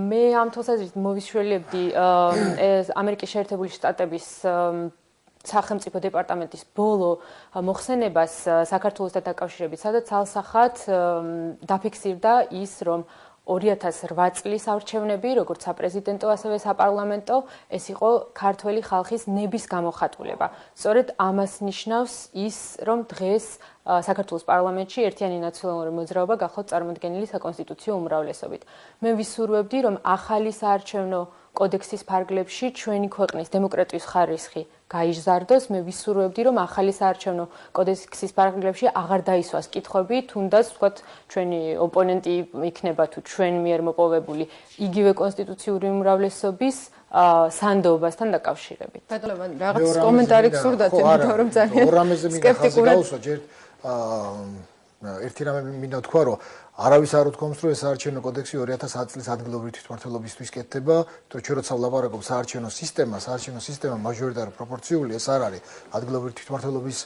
მე ამ თვალსაზრისით მოვიშველებდი ამერიკის შეერთებული შტატების სახელმწიფო დეპარტამენტის ბოლო მოხსენებას საქართველოსთან დაკავშირებით, სადაც ალსახად დაფიქსირდა ის, რომ 2008 წლის არჩევნები, როგორც საპრეზიდენტო, ასევე საპარლამენტო, ეს იყო ქართველი ხალხის ნების გამოხატულება. სწორედ ამას ნიშნავს ის, რომ დღეს საქართველოს პარლამენტში ერთიანი ნაციონალური მოძრაობა გახლავთ წარმოდგენილი საკონსტიტუციო უმრავლესობით. მე ვისურვებდი, რომ ახალი საარჩევნო კოდექსის ფარგლებში ჩვენი ქვეყნის დემოკრატიის ხარისხი გაიზარდოს. მე ვისურვებდი, რომ ახალი საარჩევნო კოდექსის ფარგლებში აღარ დაისვას კითხვები, თუნდაც ვთქვათ, ჩვენი ოპონენტი იქნება თუ ჩვენ მიერ მოპოვებული იგივე კონსტიტუციური უმრავლესობის სანდოობასთან დაკავშირებით. ბატონო, რაღაც კომენტარი გსურდათ, იმიტომ რომ ძალიან სკეპტიკურად ერთი რამე მინდა თქვა, რომ არავის არ უთქვამს, რომ ეს საარჩევნო კოდექსი 2010 წლის ადგილობრივი თვითმმართველობისთვის კეთდება, თორე ჩვენ როცა ვლაპარაკობ საარჩევნო სისტემა მაჟორიტარი პროპორციული ეს არ არის ადგილობრივი თვითმმართველობის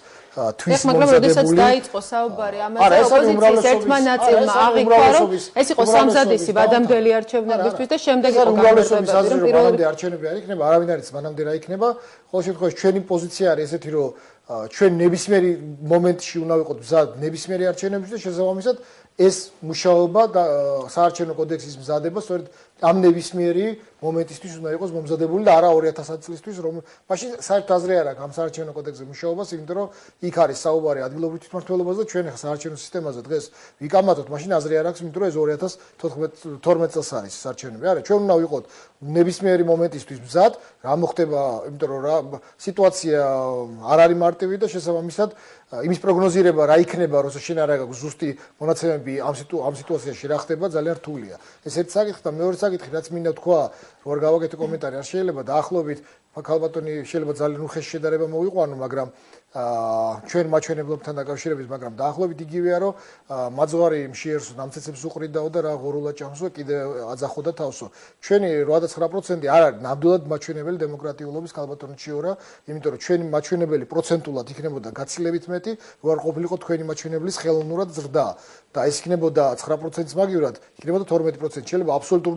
თვის მაგრამ როდესაც დაიწყო საუბარი ამაზე, ოპოზიციის ერთმა ნაწილმა აღიქვა, რომ ეს იყო სამზადისი ვადამდელი არჩევნებისთვის და შემდეგ იყო გამარჯვებები, რომ პირველი არჩევნები არ იქნება, არავინ არ იცის მანამდე რა იქნება. ყოველ შემთხვევაში ჩვენი პოზიცია არის ესეთი, რომ ჩვენ ნებისმიერი მომენტში უნდა ვიყოთ მზად ნებისმიერი არჩევნებისთვის და შესაბამისად ეს მუშაობა და საარჩევნო კოდექსის მზადება სწორედ ამ ნებისმიერი მომენტისთვის უნდა იყოს მომზადებული და არა 2010 წლისთვის, რომ მაშინ საერთოდ აზრი არ აქვს ამ საარჩევნო კოდექსზე მუშაობას, იმიტომ რომ იქ არის საუბარი ადგილობრივ თვითმმართველობაზე და ჩვენ საარჩევნო სისტემაზე დღეს ვიკამათოთ, მაშინ აზრი არ აქვს, იმიტომ რომ ეს 2012 წელს არის საარჩევნები. არა, ჩვენ უნდა ვიყოთ ნებისმიერი მომენტისთვის მზად, რა მოხდება, იმიტომ რომ რა სიტუაცია არ არის მარტივი და შესაბამისად იმის პროგნოზირება რა იქნება, როცა შენ არ აქვს ზუსტი მონაცემები ამ სიტუაციაში რა ხდება, ძალიან რთულია. ეს ერთი საკითხი და მეორე საკითხი, რაც მინდა თქვა, რო არ გავაკეთე კომენტარი, არ შეიძლება დაახლოებით ქალბატონი შეიძლება ძალიან უხეში შედარება მოვიყვანო, მაგრამ ჩვენ მაჩვენებლობთან დაკავშირებით, მაგრამ დაახლოებით იგივეა, რომ მაძღვარი მშიერს ნამცეცებს უყრიდაო და რა ღორულა ჭამსო, კიდე აძახოდა თავსო. ჩვენი 89% არ არის ნამდვილად მაჩვენებელი დემოკრატიულობის ქალბატონი ჩიორა, იმიტომ რომ ჩვენი მაჩვენებელი პროცენტულად იქნებოდა გაცილებით მეტი, რო არ ყოფილიყო თქვენი მაჩვენებლის ხელოვნურად ზრდა და ეს იქნებოდა 9%-ს მაგივრად, იქნებოდა 12%. შეიძლება აბსოლუტურ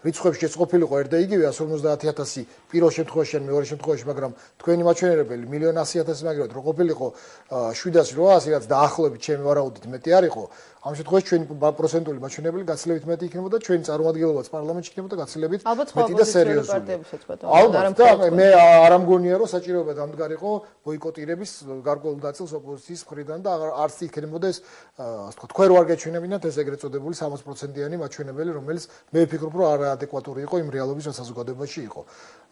რიცხვებში ეს ყოფილიყო ერთ და იგივე 150,000 პირველ შემთხვევაში ან მეორე შემთხვევაში, მაგრამ თქვენი მაჩვენებელი 1,100,000 მაგივრად რო ყოფილიყო 700-800, რაც დაახლოებით ჩემი ვარაუდით მეტი არ იყო. ამ შემთხვევაში ჩვენი პროცენტული მაჩვენებელი გაცილებით მეტი იქნებოდა, ჩვენი წარმომადგენლობაც პარლამენტში იქნებოდა გაცილებით მეტი და სერიოზული. ალბათ და მე არ ამგონია, რომ საჭიროება დამდგარიყო ბოიკოტირების გარკვეულ ნაწილს ოპოზიციის მხრიდან და არც იქნებოდა ეს, ასე ვთქვათ, თქვენ რო არ გეჩვენებინათ ეს ეგრეთ წოდებული 60%-იანი მაჩვენებელი, რომელიც მე ვფიქრობ, რომ არაადეკვატური იყო იმ რეალობის, რაც საზოგადოებაში იყო.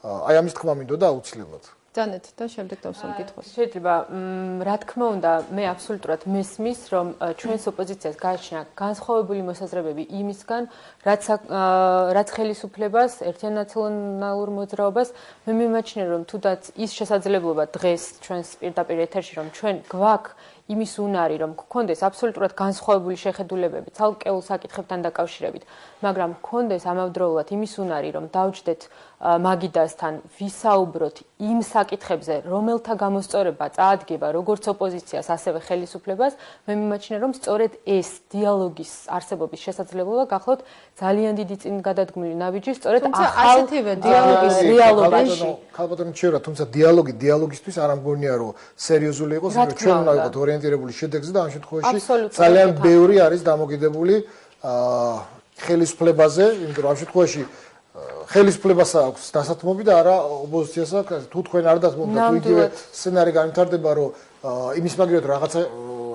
აი ამის თქმა მინდოდა აუცილებლად. ძანეთ და შემდეგ დავსვამ კითხვას. შეიძლება რა თქმა უნდა მე აბსოლუტურად მესმის რომ ჩვენს ოპოზიციას გააჩნია განსხვავებული მოსაზრებები იმისგან რაც ხელისუფლებას ერთიან ნაციონალურ მოძრაობას მე მიმაჩნია რომ თუდაც ის შესაძლებლობა დღეს ჩვენს პირდაპირ ეთერში რომ ჩვენ გვაქვს იმის უნარი რომ გქონდეს აბსოლუტურად განსხვავებული შეხედულებები ცალკეულ საკითხებთან დაკავშირებით მაგრამ გქონდეს ამავდროულად იმის უნარი რომ დავჯდეთ მაგიდასთან ვისაუბროთ იმ საკითხებზე რომელთა გამოსწორება წაადგება როგორც ოპოზიციას ასევე ხელისუფლებას მე მიმაჩნია რომ სწორედ ეს დიალოგის არსებობის შესაძლებლობა გახლავთ ძალიან დიდი წინგადადგმული ნაბიჯი სწორედ ახალ დიალოგის რეალობაში ქალბატონი ჩერა თუმცა დიალოგისთვის არ ამგონია რომ სერიოზული იყოს ჩვენ უნდა ვიყოთ ორიენტირებული შედეგზე და ამ შემთხვევაში ძალიან ბევრი არის დამოკიდებული ხელისუფლებაზე იმიტომ რომ ამ შემთხვევაში ხელისუფლებას აქვს დასათმობი და არა ოპოზიციას აქვს თუ თქვენ არ დასათმობთ თუ იგივე სცენარი განვითარდება რომ იმის მაგერად რაღაცა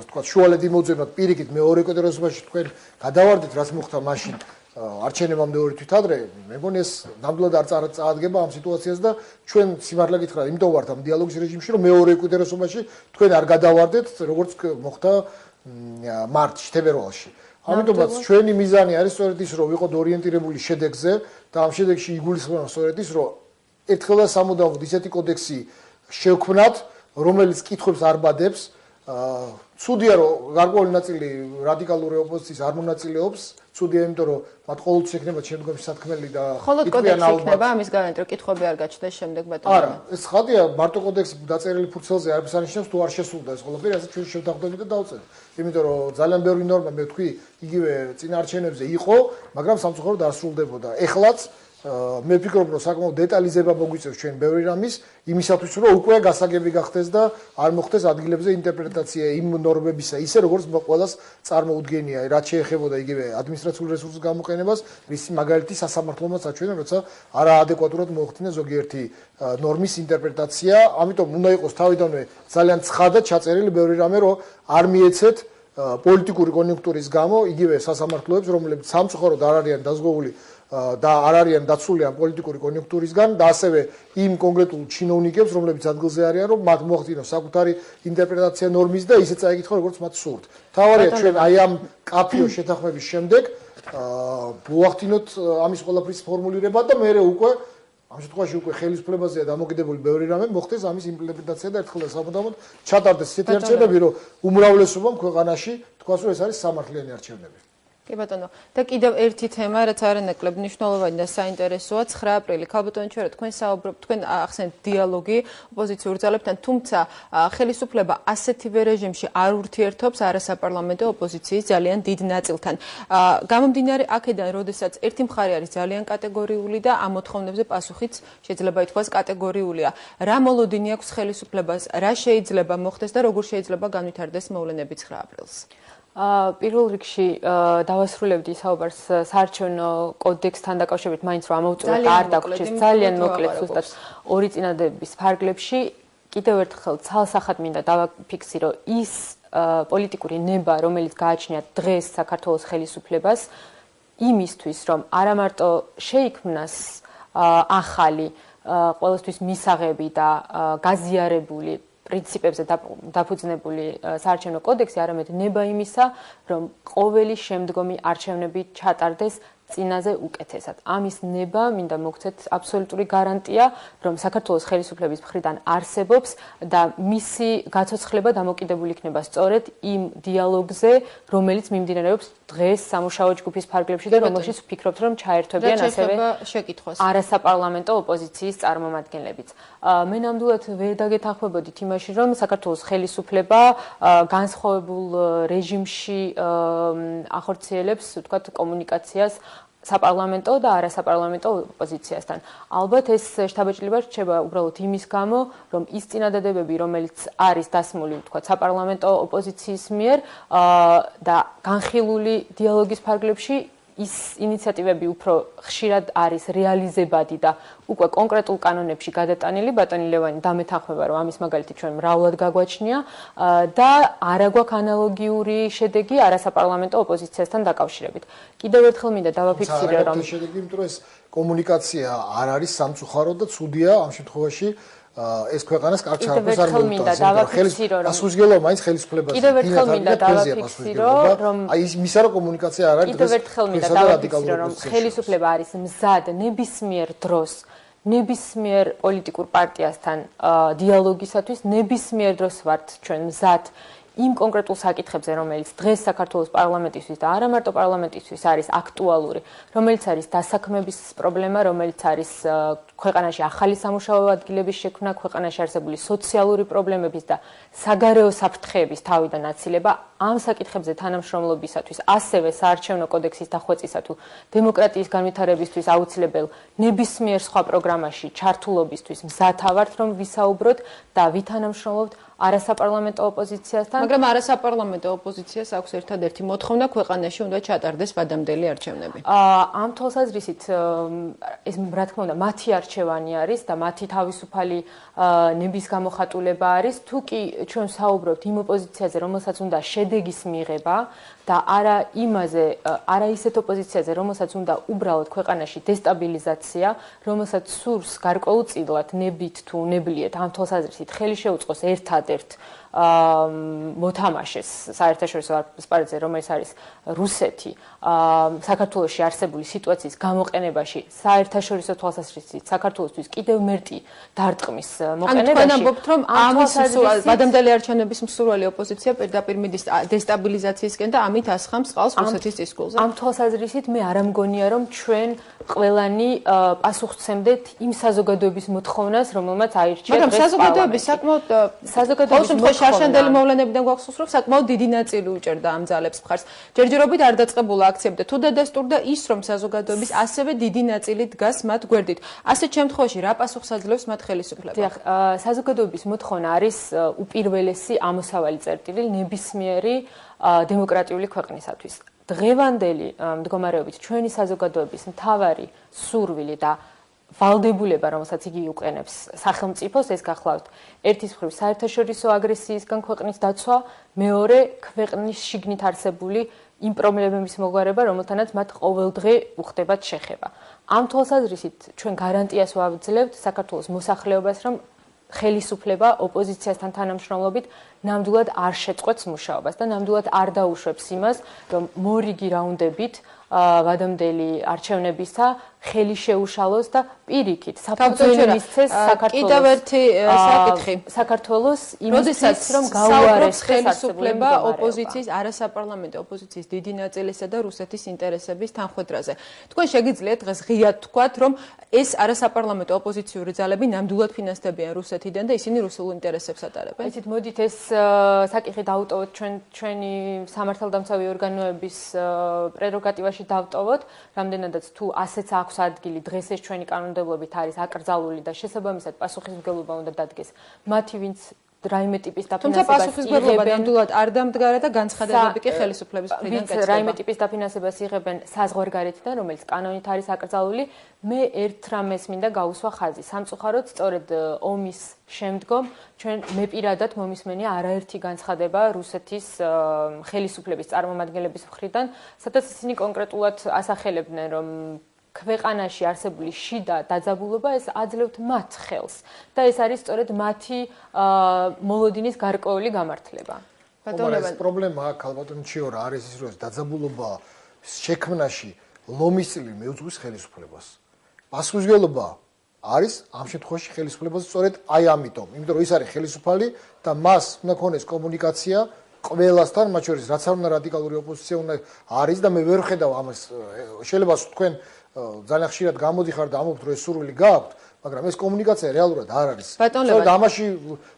თქვა შუალედი მოძებნოთ პირიქით მეორე კვირაში თქვენ გადავარდით რაც მოხდა მაშინ არჩევნებამდე ორი თვით ადრე მე მგონი ეს ნამდვილად არ წაადგება ამ სიტუაციას და ჩვენ სიმართლე გითხრათ იმიტომ ვართ ამ დიალოგის რეჟიმში რომ მეორე კვირაში თქვენ არ გადავარდეთ როგორც მოხდა მარტში თებერვალში ამიტომაც ჩვენი მიზანი არის სწორედ ის რომ ვიყოთ ორიენტირებული შედეგზე და ამ შედეგში იგულისხმება სწორედ ის რომ ერთხელ და სამუდამოდ ისეთი კოდექსი შევქმნათ რომელიც კითხვებს არ ბადებს ცუდია რომ გარკვეული ნაწილი რადიკალური ოპოზიციის არ მონაწილეობს ცუდია იმიტომ რომ მათ ყოველთვის ექნება შემდგომში სათქმელი და მხოლოდ კოდექსი იქნება ამის გარანტი რომ კითხვები არ გაჩნდეს შემდეგ ბატონო არა ეს ხადია მარტო კოდექსი დაწერილი ფურცელზე არაფერს არ ნიშნავს თუ არ შესრულდა ეს ყველაფერი ასე ჩვენ შევდახვდებით და დავწერთ იმიტომ რომ ძალიან ბევრი ნორმა მე ვთქვი იგივე წინაარჩევნებზე იყო მაგრამ სამწუხაროდ არ სრულდებოდა ეხლაც მე ვფიქრობ, რომ საკმაოდ დეტალიზება მოგვიწევს ჩვენ ბევრი რამის, იმისათვის, რომ უკვე გასაგები გახდეს და არ მოხდეს ადგილებზე ინტერპრეტაცია იმ ნორმებისა, ისე როგორც ყველას წარმოუდგენია, რაც შეეხებოდა იგივე ადმინისტრაციული რესურსის გამოყენებას, რის მაგალითი სასამართლომაც აჩვენა, როცა არაადეკვატურად მოხდინა ზოგიერთი ნორმის ინტერპრეტაცია, ამიტომ უნდა იყოს თავიდანვე ძალიან ცხადად ჩაწერილი ბევრი რამე, რომ არ მიეცეთ პოლიტიკური კონიუნქტურის გამო იგივე სასამართლოებს, რომლებიც სამწუხაროდ არ არიან დაზღვეული და არ არიან დაცული ამ პოლიტიკური კონიუნქტურისგან და ასევე იმ კონკრეტულ ჩინოვნიკებს, რომლებიც ადგილზე არიან, რომ მათ მოახდინოს საკუთარი ინტერპრეტაცია ნორმის და ისე წაიკითხონ, როგორც მათ სურთ. თავარია ჩვენ აი ამ კაფიო შეთანხმების შემდეგ მოახდინოთ ამის ყველაფრის ფორმულირება და მე უკვე ამ შემთხვევაში უკვე ხელისუფლებაზეა დამოკიდებული ბევრი რამე, მოხდეს ამის იმპლემენტაცია და ერთხელ და საბოლოოდ ჩატარდეს ისეთი არჩევნები, რომ უმრავლესობამ ქვეყანაში თქვას, რომ ეს არის სამართლიანი არჩევნები. კი ბატონო, და კიდევ ერთი თემა, რაც არანაკლებ მნიშვნელოვანი და საინტერესოა, 9 აპრილი. ქალბატონო, ჩვენ თქვენ საუბრობთ, თქვენ ახსენეთ დიალოგი ოპოზიციურ ძალებთან, თუმცა ხელისუფლება ასეთივე რეჟიმში არ ურთიერთობს არასაპარლამენტო ოპოზიციის ძალიან დიდ ნაწილთან. გამომდინარე აქედან, როდესაც ერთი მხარე არის ძალიან კატეგორიული და ამ მოთხოვნებზე პასუხიც შეიძლება ითქვას კატეგორიულია. რა მოლოდინი აქვს ხელისუფლებას, რა შეიძლება მოხდეს და როგორ შეიძლება განვითარდეს მოვლენები 9 აპრილს? პირველ რიგში დავასრულებდი საუბარს საარჩევნო კოდექსთან დაკავშირებით, მაინც რომ ამოვწუროთ და არ დაგვრჩეს ძალიან მოკლედ ზუსტად ორი წინადადების ფარგლებში. კიდევ ერთხელ ცალსახად მინდა დავაფიქსირო ის პოლიტიკური ნება, რომელიც გააჩნია დღეს საქართველოს ხელისუფლებას იმისთვის, რომ არა მარტო შეიქმნას ახალი ყოველთვის მისაღები და გაზიარებული პრინციპებზე დაფუძნებული საარჩევნო კოდექსი, არამედ ნება იმისა, რომ ყოველი შემდგომი არჩევნები ჩატარდეს წინაზე უკეთესად. ამის ნება მინდა მოგცეთ აბსოლუტური გარანტია, რომ საქართველოს ხელისუფლების მხრიდან არსებობს და მისი გაცოცხლება დამოკიდებული იქნება სწორედ იმ დიალოგზე, რომელიც მიმდინარეობს დღეს სამუშაო ჯგუფის ფარგლებში და რომელშიც ვფიქრობთ, რომ ჩაერთვებიან ასევე არასაპარლამენტო ოპოზიციის წარმომადგენლებიც. მე ნამდვილად ვერ დაგეთანხმებოდით იმაში, რომ საქართველოს ხელისუფლება განსხვავებულ რეჟიმში ახორციელებს, ვთქვათ, კომუნიკაციას საპარლამენტო და არასაპარლამენტო ოპოზიციასთან. ალბათ ეს შთაბეჭდილება რჩება უბრალოდ იმის გამო, რომ ის წინადადებები, რომელიც არის დასმული, ვთქვათ, საპარლამენტო ოპოზიციის მიერ და განხილული დიალოგის ფარგლებში ის ინიციატივები უფრო ხშირად არის რეალიზებადი და უკვე კონკრეტულ კანონებში გადატანილი. ბატონი ლევანი დამეთანხმება, რომ ამის მაგალითი ჩვენ მრავლად გაგვაჩნია და არ აგვაქვს ანალოგიური შედეგი არასაპარლამენტო ოპოზიციასთან დაკავშირებით. კიდევ ერთხელ მინდა დავაფიქსირო, რომ შედეგი, იმიტომ რომ ეს კომუნიკაცია არ არის სამწუხარო და ცუდია ამ შემთხვევაში ეს ქვეყანას კარგ ჩარკვეს არ მოუწევს. პასუხისმგებლობა მაინც ხელისუფლებაზე. კიდევ ერთხელ მინდა დავაფიქსირო, რომ აი ის მისა რო კომუნიკაცია არ არის. კიდევ ერთხელ მინდა დავაფიქსირო, რომ ხელისუფლება არის მზად ნებისმიერ დროს ნებისმიერ პოლიტიკურ პარტიასთან დიალოგისათვის, ნებისმიერ დროს ვართ ჩვენ მზად იმ კონკრეტულ საკითხებზე, რომელიც დღეს საქართველოს პარლამენტისთვის და არა მარტო პარლამენტისთვის არის აქტუალური, რომელიც არის დასაქმების პრობლემა, რომელიც არის ქვეყანაში ახალი სამუშაო ადგილების შექმნა, ქვეყანაში არსებული სოციალური პრობლემების და საგარეო საფრთხეების თავიდან აცილება, ამ საკითხებზე თანამშრომლობისათვის, ასევე საარჩევნო კოდექსის დახვეწისა თუ დემოკრატიის განვითარებისთვის აუცილებელ ნებისმიერ სხვა პროგრამაში ჩართულობისთვის მზად ვართ, რომ ვისაუბროთ და ვითანამშრომლობთ არასაპარლამენტო ოპოზიციასთან. მაგრამ არასაპარლამენტო ოპოზიციას აქვს ერთადერთი მოთხოვნა ქვეყანაში უნდა ჩატარდეს ვადამდელი არჩევნები. ამ თვალსაზრისით ეს რა თქმა უნდა მათი არჩევანი არის და მათი თავისუფალი ნების გამოხატულება არის. თუ კი ჩვენ საუბრობთ იმ ოპოზიციაზე, რომელსაც უნდა შედეგის მიღება და არა იმაზე, არა ისეთ ოპოზიციაზე, რომელსაც უნდა უბრალოდ ქვეყანაში დესტაბილიზაცია, რომელსაც სურს გარკვეულწილად ნებით თუ ნებლიეთ ამ თვალსაზრისით ხელი შეუწყოს ერთადერთ მოთამაშეს საერთაშორისო სპარრეთზე, რომელიც არის რუსეთი, საქართველოში არსებული სიტუაციის გამოყენებაში საერთაშორისო თვალსაზრისით საქართველოსთვის კიდევ მეტი დარტყმის მოყენებაში. თქვენ ამბობთ, რომ ამის ვადამდელი არჩევნების მსურველი ოპოზიცია პირდაპირ მიდის დესტაბილიზაციისკენ და ამით ასხამს წყალს რუსეთის წისქვილზე. ამ თვალსაზრისით მე არ ამგონია, რომ ჩვენ ყველანი პასუხცემდეთ იმ საზოგადოების მოთხოვნას, რომელმაც აირჩია დღეს. მაგრამ საზოგადოების საკმაოდ საზოგადოების შარშანდელი მოვლენებიდან გვახსოვს, რომ საკმაოდ დიდი ნაწილი უჭერდა ამ ძალებს მხარს. ჯერჯერობით არ დაწყებულა აქციები და თუ დადასტურდა ის, რომ საზოგადოების ასევე დიდი ნაწილი დგას მათ გვერდით. ასეთ შემთხვევაში რა პასუხს აძლევს მათ ხელისუფლება? დიახ, საზოგადოების მოთხოვნა არის უპირველესი ამოსავალი წერტილი ნებისმიერი დემოკრატიული ქვეყნისათვის. დღევანდელი მდგომარეობით ჩვენი საზოგადოების მთავარი სურვილი და ვალდებულება, რომელსაც იგი უყენებს სახელმწიფოს, ეს გახლავთ ერთის მხრივ საერთაშორისო აგრესიისგან ქვეყნის დაცვა, მეორე ქვეყნის შიგნით არსებული იმ პრობლემების მოგვარება, რომელთანაც მათ ყოველდღე უხდებათ შეხება. ამ თვალსაზრისით ჩვენ გარანტიას ვაძლევთ საქართველოს მოსახლეობას, რომ ხელისუფლება ოპოზიციასთან თანამშრომლობით ნამდვილად არ შეწყვეტს მუშაობას და ნამდვილად არ დაუშვებს იმას, რომ მორიგი რაუნდებით ვადამდელი არჩევნებისა ხელი შეუშალოს და პირიქით საფუძველი მისცეს კიდევ ერთი საკითხი. საქართველოს იმისთვის, რომ გაუარესდეს ხელისუფლება ოპოზიციის, არასაპარლამენტო ოპოზიციის დიდი ნაწილისა და რუსეთის ინტერესების თანხვედრაზე. თქვენ შეგიძლიათ დღეს ღიად თქვათ, რომ ეს არასაპარლამენტო ოპოზიციური ძალები ნამდვილად ფინანსდებიან რუსეთიდან და ისინი რუსულ ინტერესებს ატარებენ. იცით, მოდით ეს საკითხი დავტოვოთ ჩვენი სამართალდამცავი ორგანოების პრეროგატივაში დავტოვოთ, რამდენადაც თუ ასეც აქვს ადგილი დღეს ეს ჩვენი კანონმდებლობით არის აკრძალული და შესაბამისად პასუხისმგებლობა უნდა დადგეს მათი, ვინც რაიმე ტიპის დაფინანსებას თუმცა პასუხისმგებლობა ნამდვილად არ დამდგარა და განცხადებები კი ხელისუფლების მხრიდან კეთდება. რაიმე ტიპის დაფინანსებას იღებენ საზღვარგარეთიდან, რომელიც კანონით არის აკრძალული. მე ერთ რამეს მინდა გაუსვა ხაზი. სამწუხაროდ, სწორედ ომის შემდგომ ჩვენ მე პირადად მომისმენია არაერთი განცხადება რუსეთის ხელისუფლების წარმომადგენლების მხრიდან, სადაც ისინი კონკრეტულად ასახელებდნენ, რომ ქვეყანაში არსებული შიდა დაძაბულობა ეს აძლევთ მათ ხელს და ეს არის სწორედ მათი მოლოდინის გარკვეული გამართლება. ბატონო, პრობლემა აქ ალბათ ჩიორა არის ის, რომ დაძაბულობა შექმნაში ლომის წილი მეუძღვის ხელისუფლებას. პასუხისმგებლობა არის ამ შემთხვევაში ხელისუფლებას სწორედ აი ამიტომ, იმიტომ რომ ის არის ხელისუფალი და მას უნდა ქონდეს კომუნიკაცია ყველასთან, მათ შორის რაც არ უნდა რადიკალური ოპოზიცია უნდა არის და მე ვერ ხედავ ამას. შეიძლება თქვენ ძალიან ხშირად გამოდიხარ და ამობთ, რომ ეს სურვილი გააქვთ, მაგრამ ეს კომუნიკაცია რეალურად არ არის. სწორედ ამაში,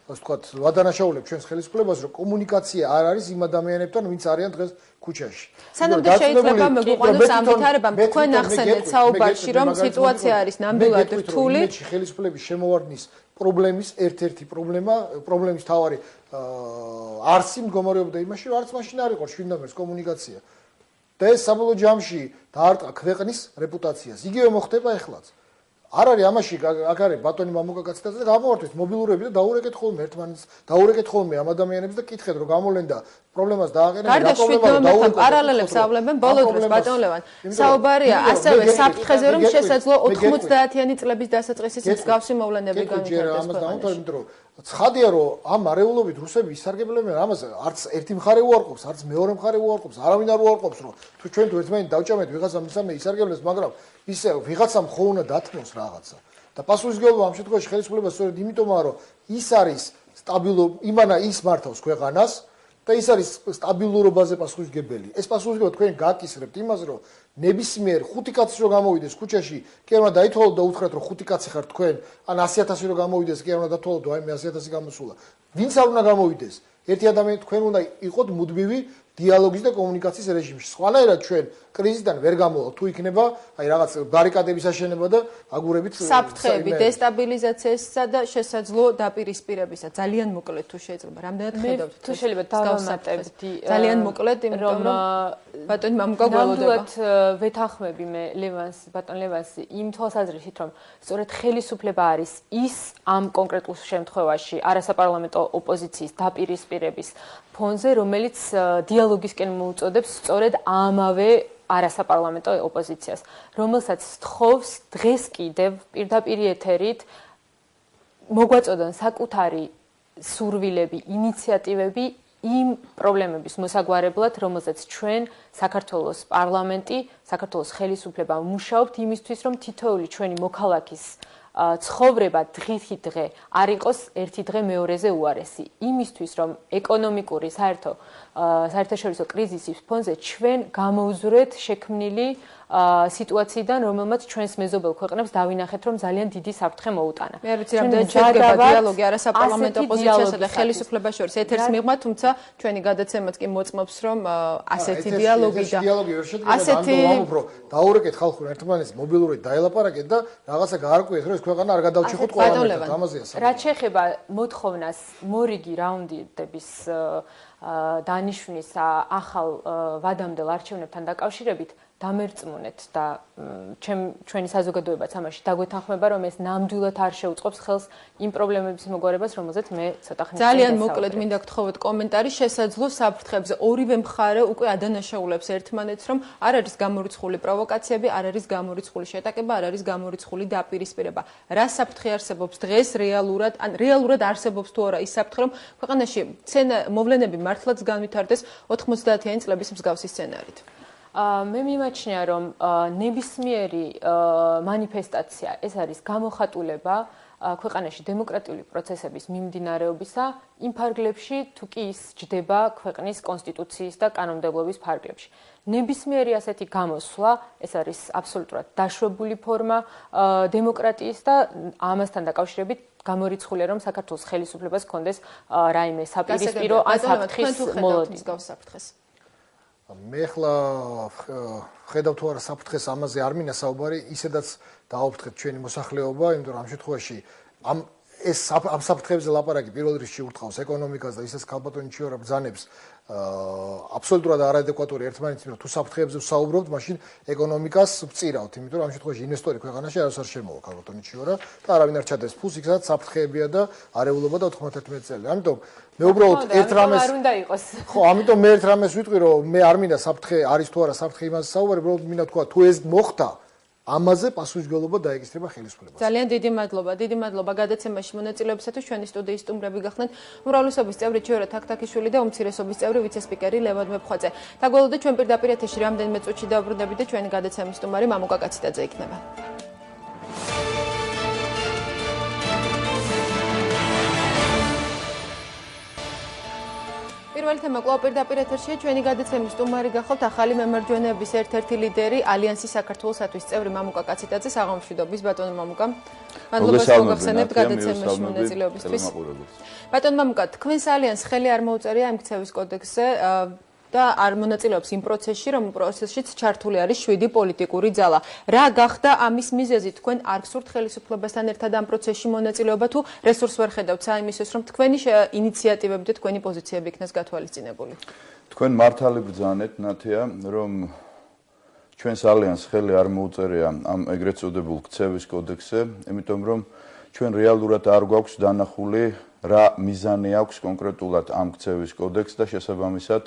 ასე ვთქვათ, ვადანაშაულებ ჩვენს ხელისუფლებას, რომ კომუნიკაცია არ არის იმ ადამიანებთან, ვინც არიან დღეს ქუჩაში. სანამდე შეიძლება მოგვიყვანოს ამ ვითარებამ, თქვენ ახსენეთ საუბარში, რომ სიტუაცია არის ნამდვილად რთული. ხელისუფლების შემოვარდნის პრობლემის ერთ-ერთი პრობლემის თავარი არსი მდგომარეობდა იმაში, რომ არც მაშინ არ იყო შვიდნაირად კომუნიკაცია. და ეს საბოლოო ჯამში დაარტყა ქვეყნის რეპუტაციას. იგივე მოხდება ეხლაც. არ არის ამაში აქ არის ბატონი მამუკა კაცდაძე და გამოვართვით მობილურები და დაურეკეთ ხოლმე ერთმანეთს, დაურეკეთ ხოლმე ამ ადამიანებს და კითხეთ რომ გამოლენ და პრობლემას დააყენენ რა პრობლემაა პარალელებს ავლებენ ბოლო დროს ბატონ ლევან. საუბარია ასევე საფრთხეზე რომ შესაძლო 90-იანი წლების დასაწყისის მსგავსი მოვლენები განვითარდეს. ცხადია რომ ამ არეულობით რუსები ისარგებლებენ ამაზე, არც ერთი მხარე უარყოფს, არც მეორე მხარე უარყოფს, არავინ არ უარყოფს, რომ თუ ჩვენ თუ ერთმანეთს დავჭამეთ ვიღაცამ მისამე ისარგებლებს, მაგრამ ისე ვიღაცამ ხო უნდა დათმოს რაღაცა. და პასუხისმგებლობა ამ შემთხვევაში ხელისუფლებას სწორედ იმიტომაა, რომ ის არის იმანა ის მართავს ქვეყანას და ის არის სტაბილურობაზე პასუხისმგებელი. ეს პასუხისმგებლობა თქვენ გააკისრებთ იმას, რომ ნებისმიერ 5 კაცი რო გამოვიდეს ქუჩაში, კი არ უნდა დაითვალოთ და უთხრათ, რომ 5 კაცი ხართ თქვენ, ან 100,000 რო გამოვიდეს, კი არ უნდა დათვალოთ, აი მე 100,000 გამოსულა. ვინც არ უნდა გამოვიდეს? ერთი ადამიანი თქვენ უნდა იყოთ მუდმივი დიალოგის და კომუნიკაციის რეჟიმში. სხვანაირად ჩვენ კრიზისიდან ვერ გამოვალთ, თუ იქნება აი რაღაც ბარიკადების აშენება და აგურებით საფრთხეები, დესტაბილიზაციისა და შესაძლო დაპირისპირებისა. ძალიან მოკლედ თუ შეიძლება. რამდენად ხედავთ? თუ შეიძლება დავამატებდი ძალიან მოკლედ, იმიტომ რომ ბატონი მამუკა გველოდება. ვეთანხმები მე ბატონ ლევანს იმ თვალსაზრისით, რომ სწორედ ხელისუფლება არის ის ამ კონკრეტულ შემთხვევაში არასაპარლამენტო ოპოზიციის დაპირისპირების ფონზე, რომელიც დიალოგისკენ მოუწოდებს სწორედ ამავე არასაპარლამენტო ოპოზიციას, რომელსაც სთხოვს დღეს კიდევ პირდაპირ ეთერით მოგვაწოდონ საკუთარი სურვილები, ინიციატივები იმ პრობლემების მოსაგვარებლად, რომელსაც ჩვენ საქართველოს პარლამენტი, საქართველოს ხელისუფლება მუშაობთ იმისთვის, რომ თითოეული ჩვენი მოქალაქის ცხოვრება დღითი დღე არ იყოს ერთი დღე მეორეზე უარესი. იმისთვის, რომ ეკონომიკური საერთაშორისო კრიზისის ფონზე ჩვენ გამოვზვრეთ შექმნილი სიტუაციიდან, რომელმაც ჩვენს მეზობელ ქვეყნებს დავინახეთ, რომ ძალიან დიდი საფრთხე მოუტანა. მე არ ვიცი, რამდენად შედგება დიალოგი არასაპარლამენტო ოპოზიციასა და ხელისუფლებას შორის ეთერს მიღმა, თუმცა ჩვენი გადაცემაც კი მოწმობს, რომ ასეთი დიალოგი და ასეთი დაურეკეთ ხალხურ ერთმანეთს მობილურით დაელაპარაკეთ და რაღაცა გაარკვიეთ, რომ ეს ქვეყანა არ გადავჭიხოთ ყველანაირად. ამაზეა საუბარი. რაც შეეხება მოთხოვნას მორიგი რაუნდების დანიშვნის ახალ ვადამდელ არჩევნებთან დაკავშირებით დამერწმუნეთ და ჩვენი საზოგადოებაც ამაში დაგვეთანხმება, რომ ეს ნამდვილად არ შეუწყობს ხელს იმ პრობლემების მოგვარებას, რომელზეც მე ცოტა ხნის წინ ძალიან მოკლედ მინდა გთხოვოთ კომენტარი შესაძლო საფრთხებზე. ორივე მხარე უკვე ადანაშაულებს ერთმანეთს, რომ არ არის გამორიცხული პროვოკაციები, არ არის გამორიცხული შეტაკება, არ არის გამორიცხული დაპირისპირება. რა საფრთხე არსებობს დღეს რეალურად, ან რეალურად არსებობს თუ არა ის საფრთხე, რომ ქვეყანაში მოვლენები მართლაც განვითარდეს 90-იანი წლების მსგავსი სცენარით. მე მიმაჩნია, რომ ნებისმიერი მანიფესტაცია ეს არის გამოხატულება ქვეყანაში დემოკრატიული პროცესების მიმდინარეობისა იმ ფარგლებში, თუ კი ის ჯდება ქვეყნის კონსტიტუციის და კანონმდებლობის ფარგლებში. ნებისმიერი ასეთი გამოსვლა, ეს არის აბსოლუტურად დაშვებული ფორმა დემოკრატიის და ამასთან დაკავშირებით გამორიცხულია, რომ საქართველოს ხელისუფლებას ჰქონდეს რაიმე საპირისპირო ან საფრთხის მოლოდინი. მე ხლა ხედავ თუ არა საფრთხეს ამაზე არ მინდა საუბარი, ისედაც დააუფრთხეთ ჩვენი მოსახლეობა, იმიტომ რომ ამ შემთხვევაში ამ საფრთხებზე ლაპარაკი პირველ რიგში ურტყავს ეკონომიკას და ისიც ქალბატონი ჩიორა ბრძანებს აბსოლუტურად არადეკვატური ერთმანეთს, რომ თუ საფრთხებზე ვსაუბრობთ, მაშინ ეკონომიკას ვწირავთ, იმიტომ რომ ამ შემთხვევაში ინვესტორი ქვეყანაში არასდროს არ შემოვა ქალბატონი ჩიორა და არავინ არ ჩადებს ფულს, იქაც საფრთხეებია და არეულობა და 91 წელი. ამიტომ მე უბრალოდ ერთ რამეს არ უნდა იყოს. ხო, ამიტომ მე ერთ რამეს ვიტყვი, რომ მე არ მინდა საფრთხე არის თუ არა საფრთხე იმაზე საუბარი, უბრალოდ მინდა თქვა, თუ ეს მოხდა, ამაზე პასუხისმგებლობა დაეკისრება ხელისუფლებას. ძალიან დიდი მადლობა გადაცემაში მონაწილეობისათვის. ჩვენი სტუდიის სტუმრები გახდნენ უმრავლესობის წევრი ჩიორა თაქთაქიშვილი და უმცირესობის წევრი ვიცე-სპიკერი ლევან მეფხვაძე. დაგველოდეთ ჩვენ პირდაპირ ეთერში რამდენიმე წუთში დავბრუნდებით და ჩვენი გადაცემის სტუმარი მამუკა კაციტაძე იქნება. პირველი თემა კვლავ პირდაპირ ეთერშია. ჩვენი გადაცემის სტუმარი გახალთ ახალი მემარჯვენეების ერთ-ერთი ლიდერი ალიანსი საქართველოსათვის წევრი მამუკა კაციტაძე. საღამომშვიდობის ბატონო მამუკა. მადლობა მოგახსენებთ გადაცემაში მონაწილეობისთვის. ბატონო მამუკა, თქვენს ალიანსს ხელი არ მოუწერია ამ ქცევის კოდექსზე და არ მონაწილეობს იმ პროცესში, რომ პროცესშიც ჩართული არის 7 პოლიტიკური ძალა. რა გახდა ამის მიზეზი? თქვენ არ გსურთ ხელისუფლებასთან ერთად ამ პროცესში მონაწილეობა თუ რესურს ვერ ხედავთ საიმისოს, რომ თქვენი ინიციატივები და თქვენი პოზიციები იქნას გათვალისწინებული? თქვენ მართალი ბრძანეთ, ნათია, რომ ჩვენს ალიანსს ხელი არ მოუწერია ამ ეგრეთ წოდებულ ქცევის კოდექსზე, იმიტომ რომ ჩვენ რეალურად არ გვაქვს დანახული რა მიზანი აქვს კონკრეტულად ამ ქცევის კოდექსს და შესაბამისად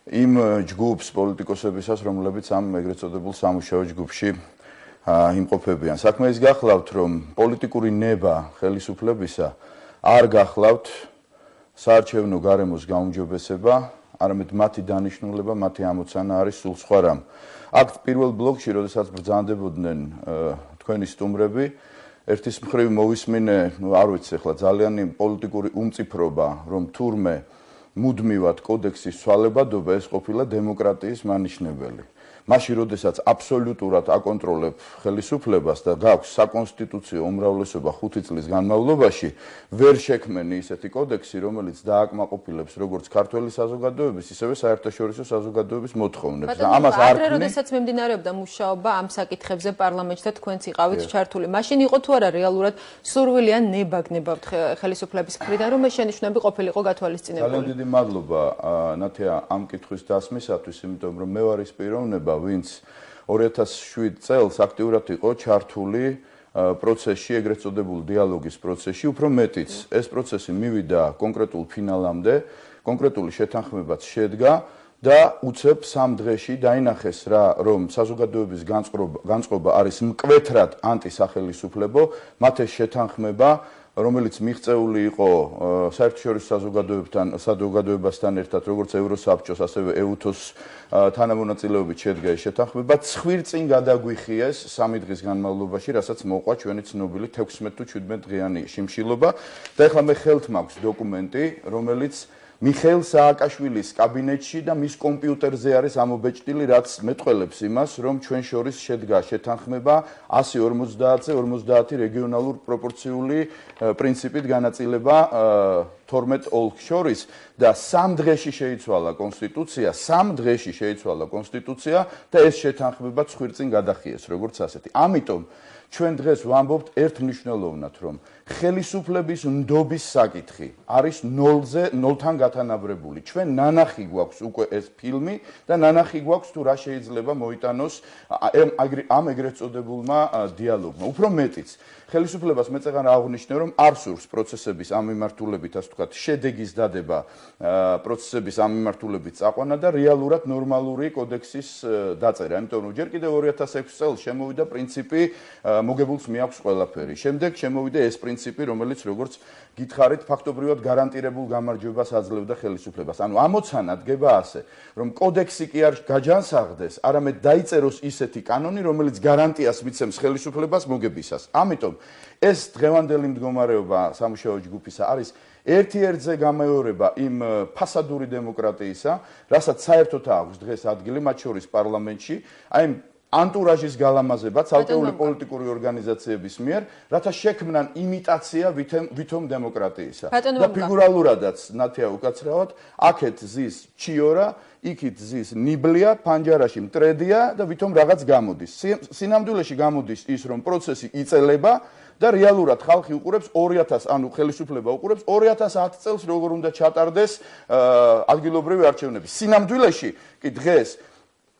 იმ ჯგუფს პოლიტიკოსებისას, რომლებიც ამ ეგრეთ წოდებულ სამუშაო ჯგუფში იმყოფებიან. საქმე ის გახლავთ, რომ პოლიტიკური ნება ხელისუფლებისა არ გახლავთ საარჩევნო გარემოს გაუმჯობესება, არამედ მათი დანიშნულება, მათი ამოცანა არის სულ სხვა რამ. აქ პირველ ბლოკში, როდესაც ბრძანდებოდნენ თქვენი სტუმრები, ერთის მხრივ მოვისმინე, არ ვიცი ახლა ძალიან პოლიტიკური უმწიფრობა, რომ თურმე მუდმივად კოდექსის ცვალებადობა ეს ყოფილა დემოკრატიის მანიშნებელი. მაშინ, როდესაც აბსოლუტურად აკონტროლებ ხელისუფლებას და გაქვს საკონსტიტუციო უმრავლესობა 5 წლის განმავლობაში, ვერ შექმენი ისეთი კოდექსი, რომელიც დააკმაყოფილებს როგორც ქართველი საზოგადოების, ისევე საერთაშორისო საზოგადოების მოთხოვნებს. და ამას არ ქმნის. როდესაც მიმდინარეობდა მუშაობა ამ საკითხებზე პარლამენტში და თქვენც იყავით ჩართული, მაშინ იყო თუ არა რეალურად სურვილი ან ნება გნებავთ ხელისუფლების მხრიდან, რომ ეს შენიშვნები ყოფილიყო გათვალისწინებული? ძალიან დიდი მადლობა ნათია ამ კითხვის დასმისათვის, იმიტომ რომ მე ვარ ის პიროვნება, ვინც 2007 წელს აქტიურად იყო ჩართული პროცესში, ეგრეთ წოდებულ დიალოგის პროცესში, უფრო მეტიც, ეს პროცესი მივიდა კონკრეტულ ფინალამდე, კონკრეტული შეთანხმებაც შედგა და უცებ 3 დღეში დაინახეს რა, რომ საზოგადოების განწყობა არის მკვეთრად ანტისახელისუფლებო, მათ ეს შეთანხმება რომელიც მიღწეული იყო საერთაშორისო საზოგადოებასთან ერთად, როგორც ევროსაბჭოს, ასევე EUTOS თანამონაწილეობით შედგა ეს შეთანხმება, ცხვირწინ გადაგვიხიეს 3 დღის განმავლობაში, რასაც მოყვა ჩვენი ცნობილი 16 თუ 17 დღიანი შიმშილობა და ეხლა მე ხელთ მაქვს დოკუმენტი, რომელიც მიხეილ სააკაშვილის კაბინეტში და მის კომპიუტერზე არის ამობეჭდილი, რაც მეტყველებს იმას, რომ ჩვენ შორის შედგა შეთანხმება 150-ზე 50 რეგიონალურ პროპორციული პრინციპით განაწილება 12 ოლქს შორის და 3 დღეში შეიცვალა კონსტიტუცია და ეს შეთანხმება ცხვირწინ გადახიეს როგორც ასეთი. ამიტომ ჩვენ დღეს ვამბობთ ერთმნიშვნელოვნად, რომ ხელისუფლების ნდობის საკითხი არის ნოლთან გათანაბრებული. ჩვენ ნანახი გვაქვს უკვე ეს ფილმი და ნანახი გვაქვს თუ რა შეიძლება მოიტანოს ამ ეგრეთ წოდებულმა დიალოგმა. უფრო მეტიც, ხელისუფლებას მეწეღან აღნიშნე, რომ არ სურს პროცესების ამ მიმართულებით, ასე ვთქვათ, შედეგის დადება პროცესების ამ მიმართულებით წაყვანა და რეალურად ნორმალური კოდექსის დაწერა. იმიტომ რომ ჯერ კიდევ 2006 წელს შემოვიდა პრინციპი მოგებულს მიაქვს ყველაფერი. შემდეგ შემოვიდა ეს პრინციპი, რომელიც როგორც გითხარით, ფაქტობრივად გარანტირებულ გამარჯვებას აძლევდა ხელისუფლებას. ანუ ამოცანა დგება ასე, რომ კოდექსი კი არ გაჯანსაღდეს, არამედ დაიწეროს ისეთი კანონი, რომელიც გარანტიას მიცემს ხელისუფლებას მოგებისას. ამიტომ ეს დღევანდელი მდგომარეობა სამუშაო ჯგუფისა არის ერთ-ერთზე გამეორება იმ ფასადური დემოკრატიისა, რასაც საერთოდ აქვს დღეს ადგილი მათ შორის პარლამენტში, აი ანტურაჟის გალამაზება ცალკეული პოლიტიკური ორგანიზაციების მიერ, რათა შექმნან იმიტაცია ვითომ დემოკრატიისა. და ფიგურალურადაც ნათია უკაცრავად, აქეთ ზის ჩიორა, იქით ზის ნიბლია, პანჯარაში მტრედია და ვითომ რაღაც გამოდის. სინამდვილეში გამოდის ის, რომ პროცესი იწელება და რეალურად ხალხი უყურებს 2000, ანუ ხელისუფლება უყურებს 2010 წელს როგორ უნდა ჩატარდეს ადგილობრივი არჩევნები. სინამდვილეში კი დღეს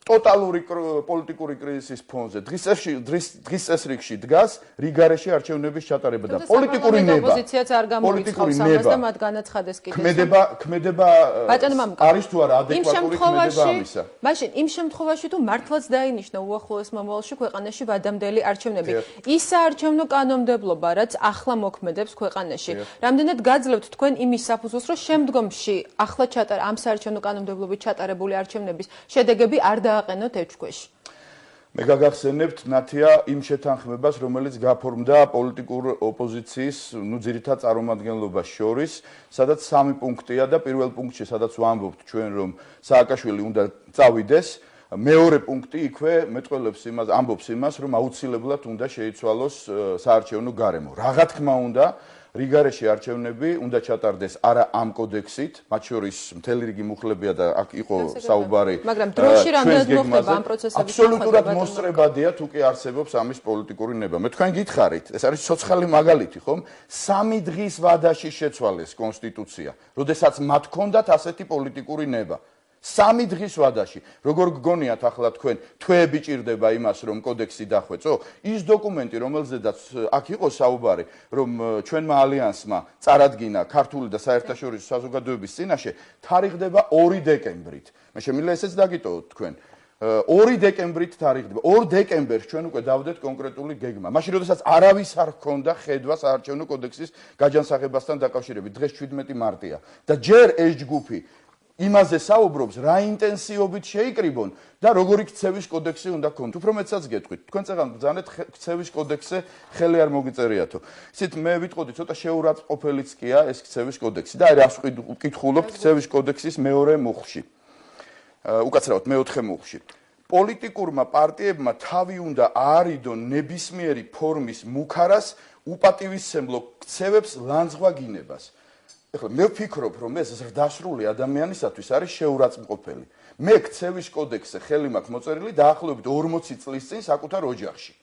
ტოტალური პოლიტიკური კრიზისის ფონზე დღის წესრიგში დგას რიგარეში არჩევნების ჩატარება და პოლიტიკური ნება ოპოზიციაც არ გამორიცხავს ამას და მათ განაცხადეს კიდევ ქმედება არის თუ არა ადეკვატური ქმედება ამისა. მაშინ იმ შემთხვევაში თუ მართლაც დაინიშნა უახლოეს მომავალში ქვეყანაში ვადამდელი არჩევნები, ის საარჩევნო კანონმდებლობა, რაც ახლა მოქმედებს ქვეყანაში, რამდენად გაძლევთ თქვენ იმის საფუძველს, რომ შემდგომში ახლა ამ საარჩევნო კანონმდებლობით ჩატარებული არჩევნების შედეგები არ აყენოთ ეჭქვეში. მე გაგახსენებთ ნათია იმ შეთანხმებას, რომელიც გაფორმდა პოლიტიკურ ოპოზიციის, ძირითად წარმომადგენლობას შორის, სადაც 3 პუნქტია და პირველ პუნქტში, სადაც ვამბობთ ჩვენ, რომ სააკაშვილი უნდა წავიდეს, მეორე პუნქტი იქვე მეტყველებს იმას, ამბობს იმას, რომ აუცილებლად უნდა შეიცვალოს საარჩევნო გარემო. რა თქმა უნდა, რიგარეში არჩევნები უნდა ჩატარდეს არა ამ კოდექსით, მათ შორის მთელი რიგი მუხლებია და აქ იყო საუბარი. მაგრამ დროში რამდენად მოხდება ამ პროცესების აბსოლუტურად მოსწრებადია თუ კი არსებობს ამის პოლიტიკური ნება. მე თქვენ გითხარით, ეს არის ცოცხალი მაგალითი, ხომ? 3 დღის ვადაში შეცვალეს კონსტიტუცია, როდესაც მათ ჰქონდათ ასეთი პოლიტიკური ნება. 3 დღის ვადაში. როგორ გგონიათ ახლა თქვენ, თვეები ჭირდება იმას, რომ კოდექსი დახვეწო? ის დოკუმენტი, რომელზედაც აქ იყო საუბარი, რომ ჩვენმა ალიანსმა წარადგინა ქართული და საერთაშორისო საზოგადოების წინაშე, თარიღდება 2 დეკემბრით. მე შემიძლია ესეც დაგიტოვოთ თქვენ. 2 დეკემბრით თარიღდება. 2 დეკემბერს ჩვენ უკვე დავდეთ კონკრეტული გეგმა. მაშინ როდესაც არავის არ ჰქონდა ხედვა საარჩევნო კოდექსის გაჯანსაღებასთან დაკავშირებით. დღეს 17 მარტია და ჯერ ეს ჯგუფი იმაზე საუბრობს, რა ინტენსივობით შეიკრიბონ და როგორი ქცევის კოდექსი უნდა გქონდეთ. უფრო მეტსაც გეტყვით. თქვენ წეგან ბრძანეთ ქცევის კოდექსზე ხელი არ მოგიწერიათო. ისეთ მე ვიტყოდი, ცოტა შეურაცხყოფელიც კია ეს ქცევის კოდექსი და აი რას ვკითხულობთ ქცევის კოდექსის მეორე მუხლში. უკაცრავად მეოთხე მუხლში. პოლიტიკურმა პარტიებმა თავი უნდა აარიდონ ნებისმიერი ფორმის მუქარას უპატივისცემლო ქცევებს ლანძღვაგინებას. ეხლა მე ვფიქრობ, რომ ეს ზრდასრული ადამიანისათვის არის შეურაცხმყოფელი. მე ქცევის კოდექსზე ხელი მაქვს მოწერილი დაახლოებით 40 წლის წინ საკუთარ ოჯახში.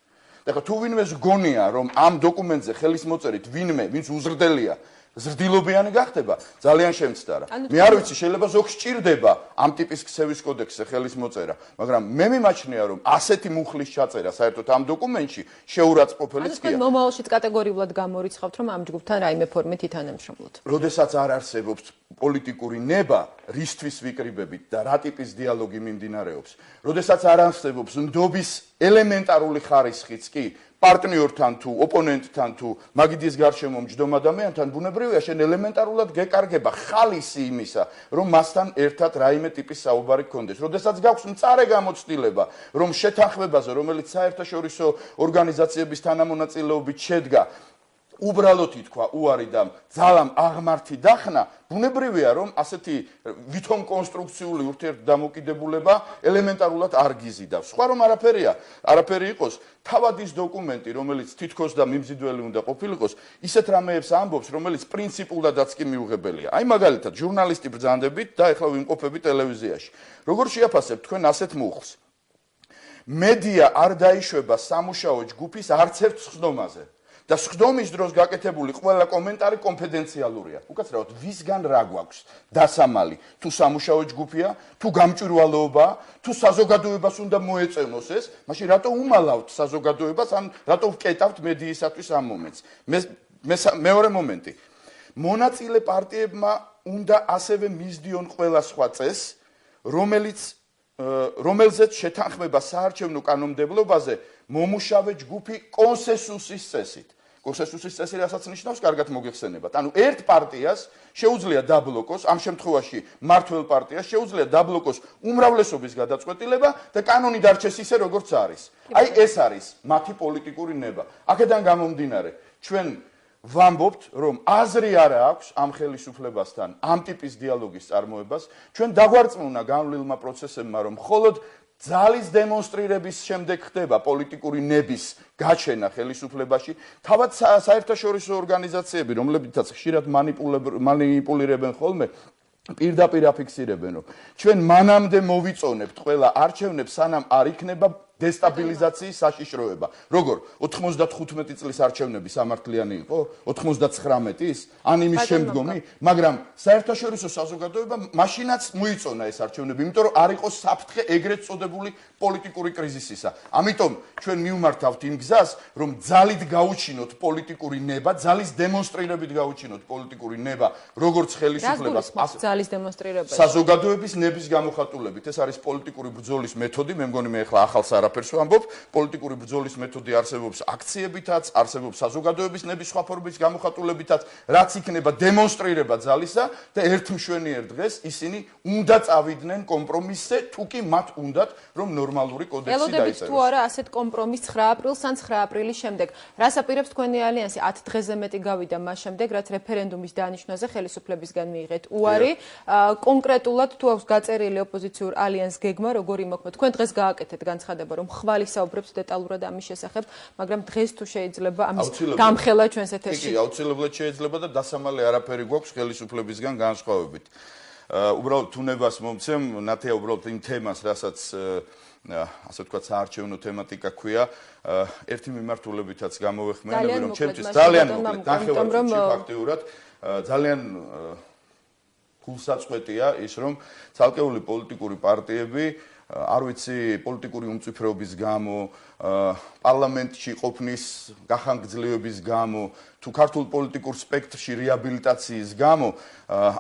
ეხლა თუ ვინმეს გონია, რომ ამ დოკუმენტზე ხელის მოწერით ვინმე, ვინც უზრდელია, ზრდილობიანი გახდება, ძალიან შემცდარა. მე არ ვიცი, შეიძლება ზოგს სჭირდება ამ ტიპის ქცევის კოდექსზე ხელის მოწერა, მაგრამ მე მიმაჩნია, რომ ასეთი მუხლის ჩაწერა საერთოდ ამ დოკუმენტში შეურაცხმყოფელიც კი არა. ანუ მომავალშიც კატეგორიულად გამორიცხავთ, რომ ამ ჯგუფთან რაიმე ფორმით ითანამშრომლოთ. როდესაც არ არსებობს პოლიტიკური ნება, რისთვის ვიკრიბებით და რა ტიპის დიალოგი მიმდინარეობს, როდესაც არ არსებობს ნდობის ელემენტარული ხარისხიც კი პარტნიორთან თუ ოპონენტთან თუ მაგიდის გარშემო მჯდომ ადამიანთან ბუნებრივია შენ ელემენტარულად გეკარგება ხალისი იმისა, რომ მასთან ერთად რაიმე ტიპის საუბარი გქონდეს. როდესაც გაქვს მწარე გამოცდილება, რომ შეთანხმებაზე, რომელიც საერთაშორისო ორგანიზაციების თანამონაწილეობით შედგა, უბრალოდ ითქვა უარი და ძალამ აღმართი დახნა, ბუნებრივია რომ ასეთი ვითომ კონსტრუქციული ურთიერთდამოკიდებულება ელემენტარულად არ გიზიდავს. სხვა რომ არაფერი იყოს, თავად ის დოკუმენტი, რომელიც თითქოს და მიმზიდველი უნდა ყოფილიყოს, ისეთ რამეებს ამბობს, რომელიც პრინციპულადაც კი მიუღებელია. აი მაგალითად, ჟურნალისტი ბრძანდებით და ეხლა ვიმყოფებით ტელევიზიაში. როგორ შეაფასებთ თქვენ ასეთ მუხლს? მედია არ დაიშვება სამუშაო ჯგუფის არც ერთ სხდომაზე. და სხდომის დროს გაკეთებული ყველა კომენტარი კონფიდენციალურია. უკაცრავად, ვისგან რა გვაქვს დასამალი, თუ სამუშაო ჯგუფია, თუ გამჭვირვალეობაა, თუ საზოგადოებას უნდა მოეწევნოს ეს, მაშინ რატო უმალავთ საზოგადოებას, ან რატო ვკეტავთ მედიისათვის ამ მომენტს? მეორე მომენტი. მონაწილე პარტიებმა უნდა ასევე მისდიონ ყველა სხვა წესს, რომელზეც შეთანხმება საარჩევნო კანონმდებლობაზე მომუშავე ჯგუფი კონსენსუსის წესით. კონსენსუსის წესი რასაც ნიშნავს, კარგად მოგეხსენებათ. ანუ ერთ პარტიას შეუძლია დაბლოკოს, ამ შემთხვევაში მმართველ პარტიას შეუძლია დაბლოკოს უმრავლესობის გადაწყვეტილება და კანონი დარჩეს ისე, როგორც არის. აი ეს არის მათი პოლიტიკური ნება. აქედან გამომდინარე, ჩვენ ვამბობთ, რომ აზრი არა აქვს ამ ხელისუფლებასთან ამ ტიპის დიალოგის წარმოებას, ჩვენ დაგვარწმუნა განვლილმა პროცესებმა, რომ მხოლოდ ძალის დემონსტრირების შემდეგ ხდება პოლიტიკური ნების გაჩენა ხელისუფლებაში, თავად საერთაშორისო ორგანიზაციები, რომლებიცაც ხშირად მანიპულირებენ ხოლმე, პირდაპირ აფიქსირებენ, რომ ჩვენ მანამდე მოვიწონებთ ყველა არჩევნებს, სანამ არ იქნება დესტაბილიზაციის საშიშროება. როგორ 95 წლის არჩევნები სამართლიანი იყო? 99-ის? ან იმის შემდგომი? მაგრამ საერთაშორისო საზოგადოება მაშინაც მოიწონა ეს არჩევნები, იმიტომ რომ არ იყო საფრთხე ეგრეთ წოდებული პოლიტიკური კრიზისისა. ამიტომ ჩვენ მივმართავთ იმ გზას, რომ ძალით გაუჩინოთ პოლიტიკური ნება, ძალის დემონსტრირებით გაუჩინოთ პოლიტიკური ნება, როგორც ხელისუფლებას, ძალის დემონსტრირება. საზოგადოების ნების გამოხატულებით. ეს არის პოლიტიკური ბრძოლის მეთოდი, მე მგონი მე ახლა ახალს არაფერს ვამბობ, პოლიტიკური ბრძოლის მეთოდი არსებობს აქციებითაც, არსებობს საზოგადოების ნების სხვა ფორმის გამოხატულებითაც, რაც იქნება დემონსტრირება ძალისა და ერთმშვენიერ დღეს ისინი უნდა წავიდნენ კომპრომისზე, თუ კი მათ უნდათ, რომ ნორმალური კოდექსი დაიწეროს. ელოდებით თუ არა ასეთ კომპრომისს 9 აპრილს ან 9 აპრილის შემდეგ. რას აპირებს თქვენი ალიანსი 10 დღეზე მეტი გავიდა მას შემდეგ, რაც რეფერენდუმის დანიშნვაზე ხელისუფლებისგან მიიღეთ უარი, კონკრეტულად თუ აქვს გაწერილი ოპოზიციურ ალიანს გეგმა, როგორი მოხდა. თქვენ დღეს გააკეთეთ განცხადება, რომ ხვალ ისაუბრებთ დეტალურად ამის შესახებ, მაგრამ დღეს თუ შეიძლება ამის გამხელა ჩვენს ეთერში. კი, აუცილებლად შეიძლება და დასამალე არაფერი გვაქვს ხელისუფლებისგან განსხვავებით. უბრალოდ თუნებას მომცემ, ნათია უბრალოდ იმ თემას, რასაც ასე ვთქვათ, საარჩევნო თემატიკა ქვია, ერთი მიმართულებითაც გამოვეხმიანები, რომ ჩემთვის ძალიან მოკლედ, ნახევარწუთში ფაქტიურად ძალიან გულსაწყვეტია ის, რომ ცალკეული პოლიტიკური პარტიები არ ვიცი, პოლიტიკური უმწიფრეობის გამო, პარლამენტში ყოფნის გახანგრძლივების გამო, თუ ქართულ პოლიტიკურ სპექტრში რეაბილიტაციის გამო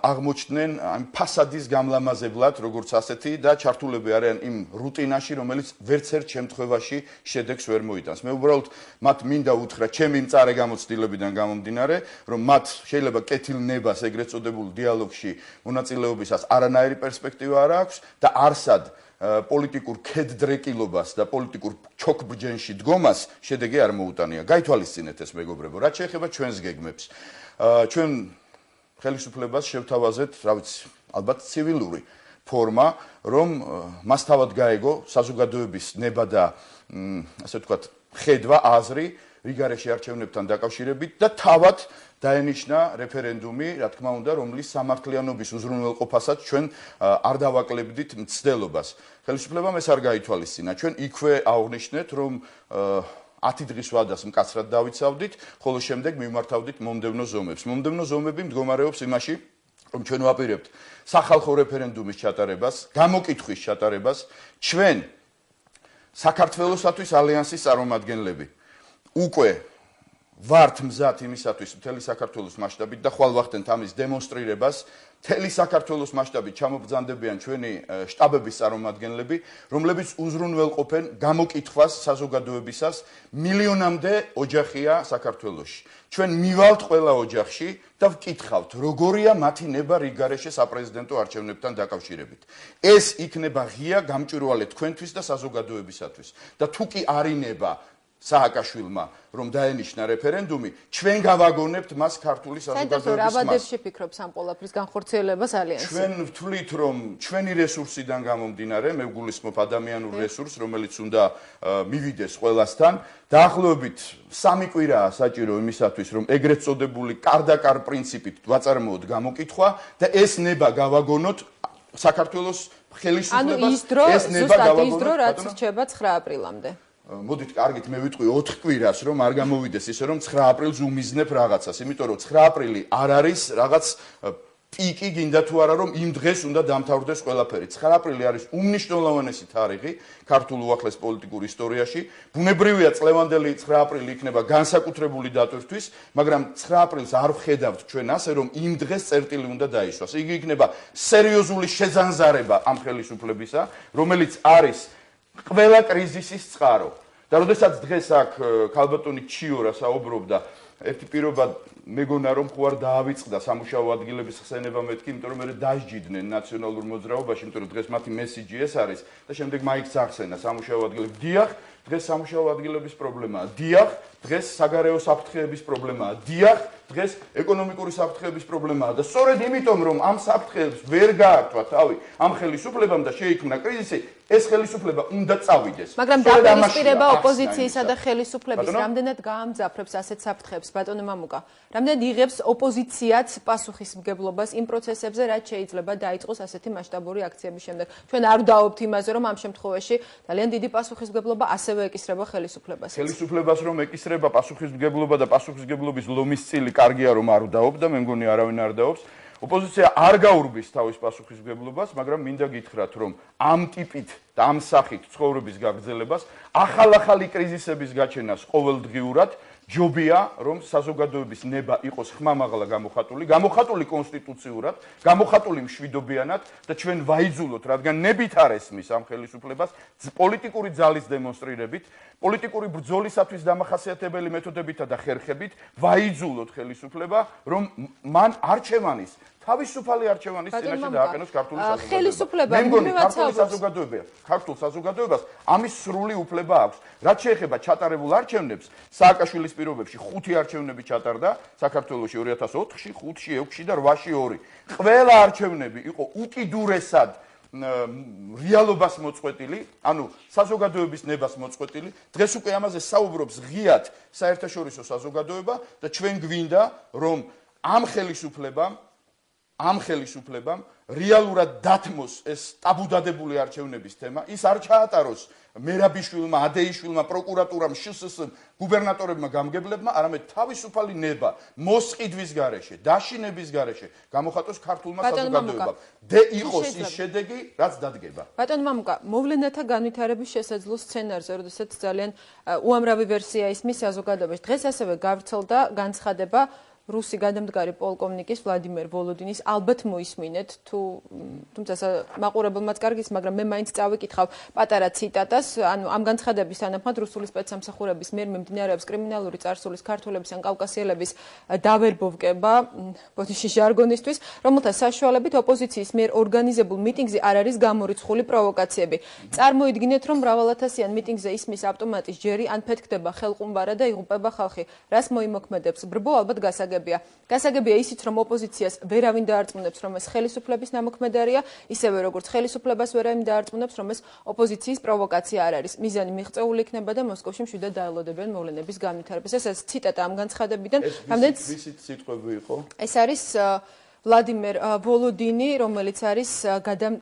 აღმოჩნდნენ ამ ფასადის გამლამაზებლად, როგორც ასეთი და ჩართულები არიან იმ რუტინაში, რომელიც ვერც ერთ შემთხვევაში შედეგს ვერ მოიტანს. მე უბრალოდ მათ მინდა უთხრა, ჩემი მწარე გამოცდილებიდან გამომდინარე, რომ მათ შეიძლება კეთილნებას ეგრეთ წოდებულ დიალოგში მონაწილეობისას არანაირი პერსპექტივა არ აქვს და არსად პოლიტიკურ ქედდრეკილობას და პოლიტიკურ ჩოქბჯენში დგომას შედეგი არ მოუტანია. გაითვალისწინეთ ეს მეგობრებო, რაც შეეხება ჩვენს გეგმებს. ჩვენ ხელისუფლებას შევთავაზეთ, რა ვიცი, ალბათ ცივილური ფორმა, რომ მას თავად გაეგო საზოგადოების ნება და ასე ვთქვათ, ხედვა, აზრი რიგარეში არჩევნებთან დაკავშირებით და თავად დაენიშნა რეფერენდუმი, რა თქმა უნდა, რომლის სამართლიანობის უზრუნველყოფასაც ჩვენ არ დავაკლებდით მცდელობას. ხელისუფლებამ ეს არ გაითვალისწინა. ჩვენ იქვე აღვნიშნეთ, რომ 10 დღის ვადას მკაცრად დავიცავდით, ხოლო შემდეგ მიმართავდით მომდევნო ზომებს. მომდევნო ზომები მდგომარეობს იმაში, რომ ჩვენ ვაპირებთ სახალხო რეფერენდუმის ჩატარებას, გამოკითხვის ჩატარებას, ჩვენ საქართველოსათვის ალიანსის წარმომადგენლები უკვე ვართ მზად იმისათვის მთელი საქართველოს მასშტაბით და ხვალ ვახდენთ ამის დემონსტრირებას, მთელი საქართველოს მასშტაბით ჩამობრძანდებიან ჩვენი შტაბების წარმომადგენლები, რომლებიც უზრუნველყოფენ გამოკითხვას საზოგადოებისას, მილიონამდე ოჯახია საქართველოში. ჩვენ მივალთ ყველა ოჯახში და ვკითხავთ, როგორია მათი ნება რიგარეშე საპრეზიდენტო არჩევნებთან დაკავშირებით. ეს იქნება ღია გამჭვირვალე თქვენთვის და საზოგადოებისათვის. და თუ კი არ ინება სააკაშვილმა რომ დაენიშნა რეფერენდუმი, ჩვენ გავაგონებთ მას ქართული საზოგადოების მას. საინტერესო ფიქრობს ამ ყველაფრის განხორციელებას ალიანსი. ჩვენ ვთვლით რომ ჩვენი რესურსიდან გამომდინარე, მე ვგულისხმობ ადამიანურ რესურსს, რომელიც უნდა მივიდეს ყველასთან, დაახლოებით 3 კვირაა საჭირო იმისათვის, რომ ეგრეთ წოდებული კარდაკარ პრინციპით ვაწარმოოთ გამოკითხვა და ეს ნება გავაგონოთ საქართველოს ხელისუფლებას, ეს ნება გავაგონოთ. ის დრო რაც რჩება 9 აპრილამდე. მოდით, კარგით, მე ვიტყვი 4 კვირას, რომ არ გამოვიდეს ისე, რომ 9 აპრილს უმიზნებ რაღაცას, იმიტომ რომ 9 აპრილი არ არის რაღაც პიკი, გინდა თუ არა, რომ იმ დღეს უნდა დამთავრდეს ყველაფერი. 9 აპრილი არის უმნიშვნელოვანესი თარიღი ქართულ უახლეს პოლიტიკურ ისტორიაში. ბუნებრივია, წლევანდელი 9 აპრილი იქნება განსაკუთრებული დატვირთვის, მაგრამ 9 აპრილს არ ვხედავთ ჩვენ ასე, რომ იმ დღეს წერტილი უნდა დაისვას. იგი იქნება სერიოზული შეძანზარება ამ ხელისუფლებისა, რომელიც არის ყველა კრიზისის წყარო. და როდესაც დღეს აქ ქალბატონი ჩიორა საუბრობდა, ერთი პირობა მეგონა რომ ხო არ დაავიწყდა სამუშაო ადგილების ხსენება მეთქი, იმიტომ რომ მე დაждიდნენ ნაციონალურ მოძრაობაში, იმიტომ რომ დღეს მათი მესიჯი ეს არის და შემდეგ მაიქს ახსენა სამუშაო ადგილები. დიახ, დღეს სამუშაო ადგილების პრობლემაა. დიახ, დღეს საგარეო საფრთხეების პრობლემაა. დიახ, დღეს ეკონომიკური საფრთხეების პრობლემაა და სწორედ იმიტომ რომ ამ საფრთხეებს ვერ გაართვა თავი ამ ხელისუფლებამ და შეიქმნა კრიზისი, ეს ხელისუფლება უნდა წავიდეს. მაგრამ დაპირისპირება ოპოზიციისა და ხელისუფლების რამდენად გაამძაფრებს ასეთ საფრთხეებს, ბატონო მამუკა? რამდენად იღებს ოპოზიციაც პასუხისმგებლობას იმ პროცესებზე, რაც შეიძლება დაიწყოს ასეთი მასშტაბური აქციების შემდეგ? ჩვენ არ ვდაობთ იმაზე, რომ ამ შემთხვევაში ძალიან დიდი პასუხისმგებლობა ასევე ეკისრება ხელისუფლებას. ხელისუფლებას რომ ეკისრება პასუხისმგებლობა და პასუხისმგებლობის ლომის წილი კარგია რომ არ ვდაობ და მე მგონი არავინ არ დაობს. ოპოზიცია არ გაურბის თავის პასუხისმგებლობას, მაგრამ მინდა გითხრათ, რომ ამ ტიპით და ამ სახით ცხოვრების გაგრძელებას, ახალ-ახალი კრიზისების გაჩენას ყოველდღიურად ჯობია, რომ საზოგადოების ნება იყოს ხმამაღლა გამოხატული კონსტიტუციურად, გამოხატული მშვიდობიანად და ჩვენ ვაიძულოთ, რადგან ნებით არ ესმის ამ ხელისუფლებას პოლიტიკური ძალის დემონსტრირებით, პოლიტიკური ბრძოლისათვის დამახასიათებელი მეთოდებითა და ხერხებით, ვაიძულოთ ხელისუფლება, რომ მან არჩევანის თავისუფალი არჩევანის წინაშე დააყენოს ქართული ხელისუფლება. ქართულ საზოგადოებას ამის სრული უფლება აქვს. რაც შეეხება ჩატარებულ არჩევნებს, სააკაშვილის პირობებში 5 არჩევნები ჩატარდა საქართველოში 2004-ში, 5-ში, 6-ში და 8-ში 2. ყველა არჩევნები იყო უკიდურესად რეალობას მოწყვეტილი, ანუ საზოგადოების ნებას მოწყვეტილი. დღეს უკვე ამაზე საუბრობს ღიად საერთაშორისო საზოგადოება და ჩვენ გვინდა, რომ ამ ხელისუფლებამ რეალურად დათმოს ეს ტაბუდადებული არჩევნების თემა, ის არ ჩაატაროს მერაბიშვილმა, ადეიშვილმა, პროკურატურამ, შსს-მ, გუბერნატორებმა, გამგებლებმა, არამედ თავისუფალი ნება მოსყიდვის გარეშე, დაშინების გარეშე გამოხატოს ქართულმა საზოგადოებამ. და იყოს ის შედეგი, რაც დადგება. ბატონო მამუკა, მოვლენათა განვითარების შესაძლო სცენარზე, როდესაც ძალიან უამრავი ვერსია ისმის საზოგადოებაში. დღეს ასევე გავრცელდა განცხადება რუსი გადამდგარი პოლკოვნიკის ვლადიმერ ვოლოდინის, ალბათ მოისმინეთ, თუმცა მაყურებელმაც კარგის, მაგრამ მე მაინც წავიკითხავ პატარა ციტატას, ანუ ამ განცხადების თანახმად რუსული სპეცსამსახურების მიერ მიმდინარეობს კრიმინალური წარსულის ქართველების ან კავკასიელების დავერბოვკება, ბოდიში ჟარგონისთვის, რომელთა საშუალებით ოპოზიციის მიერ ორგანიზებულ მიტინგზე არ არის გამორიცხული პროვოკაციები. წარმოიდგინეთ, რომ მრავალათასიან მიტინგზე ისმის ავტომატის ჯერი ან ფეთქდება ხელყუმბარა და იღუპება ხალხი. რას მოიმოქმედებს ბრბო? ალბათ გასაგებია ისიც, რომ ოპოზიციას ვერავინ დაარწმუნებს, რომ ეს ხელისუფლების ნამოქმედარია, ისევე როგორც ხელისუფლებას ვერავინ დაარწმუნებს, რომ ეს ოპოზიციის პროვოკაცია არ არის. მიზანი მიღწეული იქნება და მოსკოვში მშვიდად დაელოდებიან მოვლენების განვითარებას. ეს ციტატა ამ განცხადებიდან, რამდენიც სიტყვები იყო? ეს არის ვლადიმერ ვოლოდინი, რომელიც არის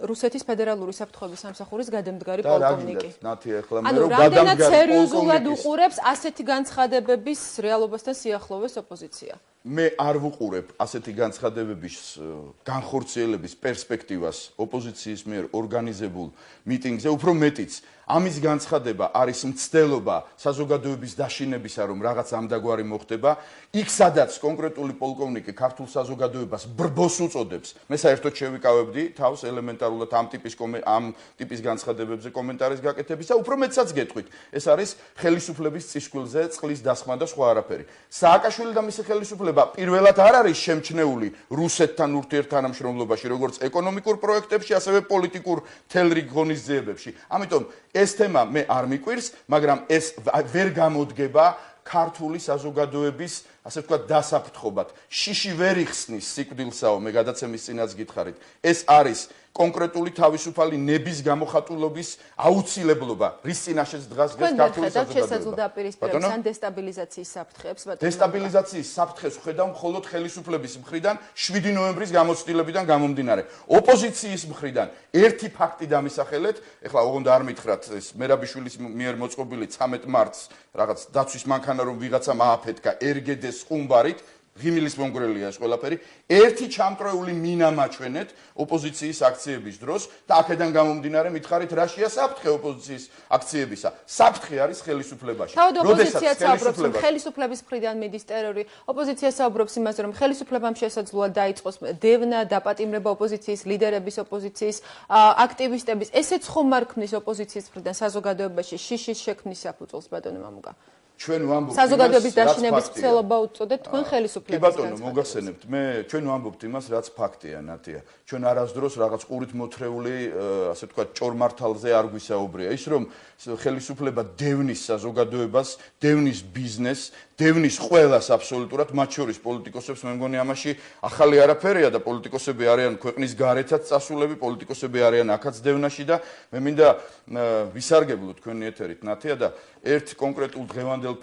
რუსეთის ფედერალური საფრთხეების სამსახურის გადამდგარი პოლკოვნიკი. ანუ რამდენად სერიოზულად უყურებს ასეთი განცხადებების რეალობასთან სიახლოვეს ოპოზიცია? მე არ ვუყურებ ასეთი განცხადებების განხორციელების პერსპექტივას ოპოზიციის მიერ ორგანიზებულ მიტინგზე, უფრო მეტიც ამის განცხადება არის მცდელობა საზოგადოების დაშინებისა, რომ რაღაც ამდაგვარი მოხდება. იქ სადაც კონკრეტული პოლკოვნიკი ქართულ საზოგადოებას ბრბოს უწოდებს, მე საერთოდ შევიკავებდი თავს ელემენტარულად ამ ტიპის განცხადებებზე კომენტარის გაკეთების და უფრო მეტსაც გეტყვით. ეს არის ხელისუფლების წისქვილზე წყლის დასხმა და სხვა არაფერი. სააკაშვილი და მისი ხელისუფლება ხელისუფლება პირველად არ არის შემჩნეული რუსეთთან ურთიერთთანამშრომლობაში, როგორც ეკონომიკურ პროექტებში, ასევე პოლიტიკურ თელრიგ ღონისძიებებში. ამიტომ ეს თემა მე არ მიკვირს, მაგრამ ეს ვერ გამოდგება ქართული საზოგადოების, ასე ვთქვათ, დასაფრთხობად. შიში ვერ იხსნის სიკვდილსაო, მე გადაცემის წინაც გითხარით. ეს არის კონკრეტული თავისუფალი ნების გამოხატულობის აუცილებლობა, რის წინაშეც დღას ქართული საზოგადოება. შესაძლო დაპირისპირების ან დესტაბილიზაციის საფრთხეებს, დესტაბილიზაციის საფრთხეს ვხედავ მხოლოდ ხელისუფლების მხრიდან 7 ნოემბრის გამოცდილებიდან გამომდინარე. ოპოზიციის მხრიდან ერთი ფაქტი დამისახელეთ, ეხლა ოღონდ არ მითხრათ ეს მერაბიშვილის მიერ მოწყობილი 13 მარტს რაღაც დაცვის მანქანა რომ ვიღაცამ ააფეთქა ერგედეს ხუმბარით ღიმილის მონგრელია ეს ყველაფერი. ერთი ჩამტრეული მინა მაჩვენეთ ოპოზიციის აქციების დროს და აქედან გამომდინარე მითხარით რაშია საფრთხე ოპოზიციის აქციებისა. საფრთხე არის ხელისუფლებაში. თავად ოპოზიცია საუბრობს, რომ ხელისუფლების მხრიდან მიდის ტერორი. ოპოზიცია საუბრობს იმაზე, რომ ხელისუფლებამ შესაძლოა დაიწყოს დევნა, დაპატიმრება ოპოზიციის ლიდერების, ოპოზიციის აქტივისტების. ესეც ხომ არ ქმნის ოპოზიციის მხრიდან საზოგადოებაში შიშის შექმნის საფუძველს, ბატონო მამუკა. ჩვენ ვამბობთ საზოგადოების დაშინების მცდელობა უწოდეთ თქვენ ხელისუფლებას. კი ბატონო, მოგახსენებთ, ჩვენ ვამბობთ იმას, რაც ფაქტია, ნათია. ჩვენ არასდროს რაღაც ყურით მოთრეული, ასე ვთქვათ, ჭორმართალზე არ გვისაუბრია. ის რომ ხელისუფლება დევნის საზოგადოებას, დევნის ბიზნესს, დევნის ყველას აბსოლუტურად, მათ შორის პოლიტიკოსებს, მე მგონი ამაში ახალი არაფერია და პოლიტიკოსები არიან ქვეყნის გარეთაც წასულები, პოლიტიკოსები არიან აქაც დევნაში და მე მინდა ვისარგებლო თქვენი ეთერით, ნათია და ერთ კონკრეტულ დღევანდელ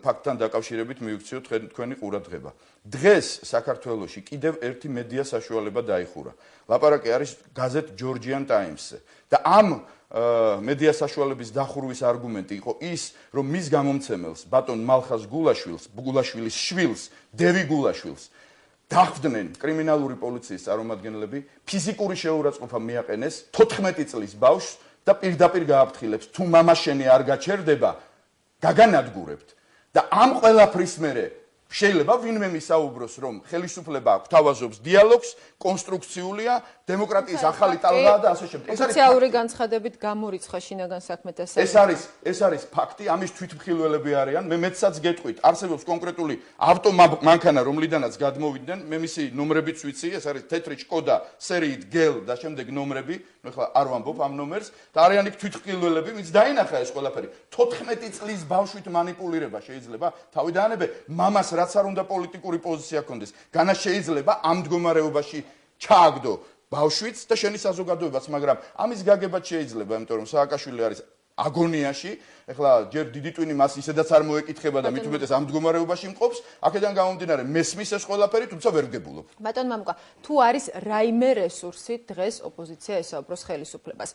ფაქტთან დაკავშირებით მივიქციოთ თქვენი ყურადღება. დღეს საქართველოში კიდევ ერთი მედია საშუალება დაიხურა. ლაპარაკი არის გაზეთ Georgian Times-ზე და ამ მედია საშუალების დახურვის არგუმენტი იყო ის, რომ მის გამომცემელს ბატონ მალხაზ გულაშვილის შვილს, დევი გულაშვილს დახვდნენ კრიმინალური პოლიციის წარმომადგენლები, ფიზიკური შეურაცხყოფა მიაყენეს 14 წლის ბავშვს და პირდაპირ გააფრთხილებს, თუ მამა შენი არ გაჩერდება, გაგანადგურებთ. და ამ ყველაფრის მერე შეიძლება ვინმე მისაუბროს, რომ ხელისუფლება გვთავაზობს დიალოგს, კონსტრუქციულია, დემოკრატიის ახალი ტალღაა და ასე შემდეგ. ოფიციალური განცხადებით გამორიცხა შინაგან საქმეთა სამინისტრო. ეს არის ფაქტი, ამის თვითმხილველები არიან. მე მეცაც გეტყვით, არსებობს კონკრეტული ავტომანქანა, რომლიდანაც გადმოვიდნენ, მე მისი ნომრებიც ვიცი, ეს არის თეთრი შკოდა სერიით გელ და შემდეგ ნომრები, ნუ ახლა არ ვამბობ ამ ნომერს და არიან იქ თვითმხილველები, ვინც დაინახა ეს ყველაფერი. 14 წლის ბავშვით манипуლირება შეიძლება თავიდანვე მამას რაც არ უნდა პოლიტიკური პოზიცია ჰქონდეს. განა შეიძლება ამ მდგომარეობაში ჩააგდო ბავშვიც და შენი საზოგადოებაც, მაგრამ ამის გაგებაც შეიძლება, იმიტომ რომ სააკაშვილი არის აგონიაში, ეხლა ჯერ დიდი ტვინი მას ისედაც არ მოეკითხება და მით უმეტეს ამ მდგომარეობაში მყოფს, აქედან გამომდინარე მესმის ეს ყველაფერი, თუმცა ვერ გებულობ. ბატონ მამუკა, თუ არის რაიმე რესურსი დღეს ოპოზიცია ესაუბროს ხელისუფლებას.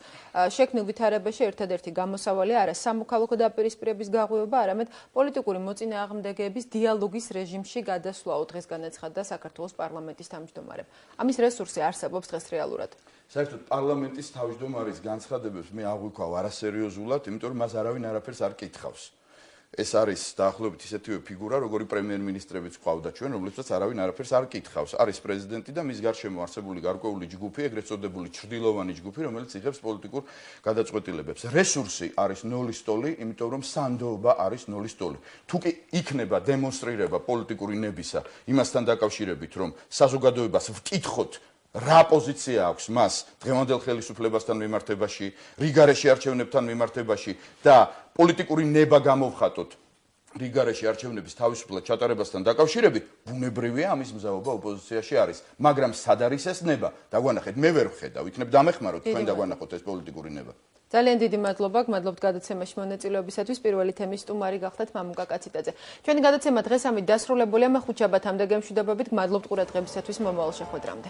შექმნილ ვითარებაში ერთადერთი გამოსავალია არა სამოქალაქო დაპირისპირების გაღვივება, არამედ პოლიტიკური მოწინააღმდეგეების დიალოგის რეჟიმში გადასვლაო, დღეს განაცხადა საქართველოს პარლამენტის თავმჯდომარემ. ამის რესურსი არსებობს დღეს რეალურად. საერთოდ პარლამენტის თავმჯდომარის განცხადებებს მე აღვიქვავ არასერიოზულად, იმიტომ რომ მას არავინ არაფერს არ კითხავს. ეს არის დაახლოებით ისეთივე ფიგურა, როგორი პრემიერ-მინისტრებიც ყავდა ჩვენ, რომლებსაც არავინ არაფერს არ კითხავს. არის პრეზიდენტი და მის გარშემო არსებული გარკვეული ჯგუფი, ეგრეთ წოდებული ჩრდილოვანი ჯგუფი, რომელიც იღებს პოლიტიკურ გადაწყვეტილებებს. რესურსი არის ნოლის ტოლი, იმიტომ რომ სანდოობა არის ნოლის ტოლი. თუ კი იქნება დემონსტრირება პოლიტიკური ნებისა იმასთან დაკავშირებით, რომ საზოგადოებას ვკითხოთ რა პოზიცია აქვს მას დღევანდელ ხელისუფლებასთან მიმართებაში, რიგარეში არჩევნებთან მიმართებაში და პოლიტიკური ნება გამოვხატოთ რიგარეში არჩევნების თავისუფლად ჩატარებასთან დაკავშირებით, ბუნებრივია ამის მზაობა ოპოზიციაში არის, მაგრამ სად არის ეს ნება? დაგვანახეთ, მე ვერ ვხედავ, იქნებ დამეხმაროთ თქვენ დაგვანახოთ ეს პოლიტიკური ნება. ძალიან დიდი მადლობა, გმადლობთ გადაცემაში მონაწილეობისათვის. პირველი თემის სტუმარი გახდათ მამუკა კაციტაძე. ჩვენი გადაცემა დღეს ამით დასრულებულია. მე ხუჩაბათამდე გემშვიდობებით, გმადლობთ ყურადღებისათვის, მომავალ შეხვედრამდე.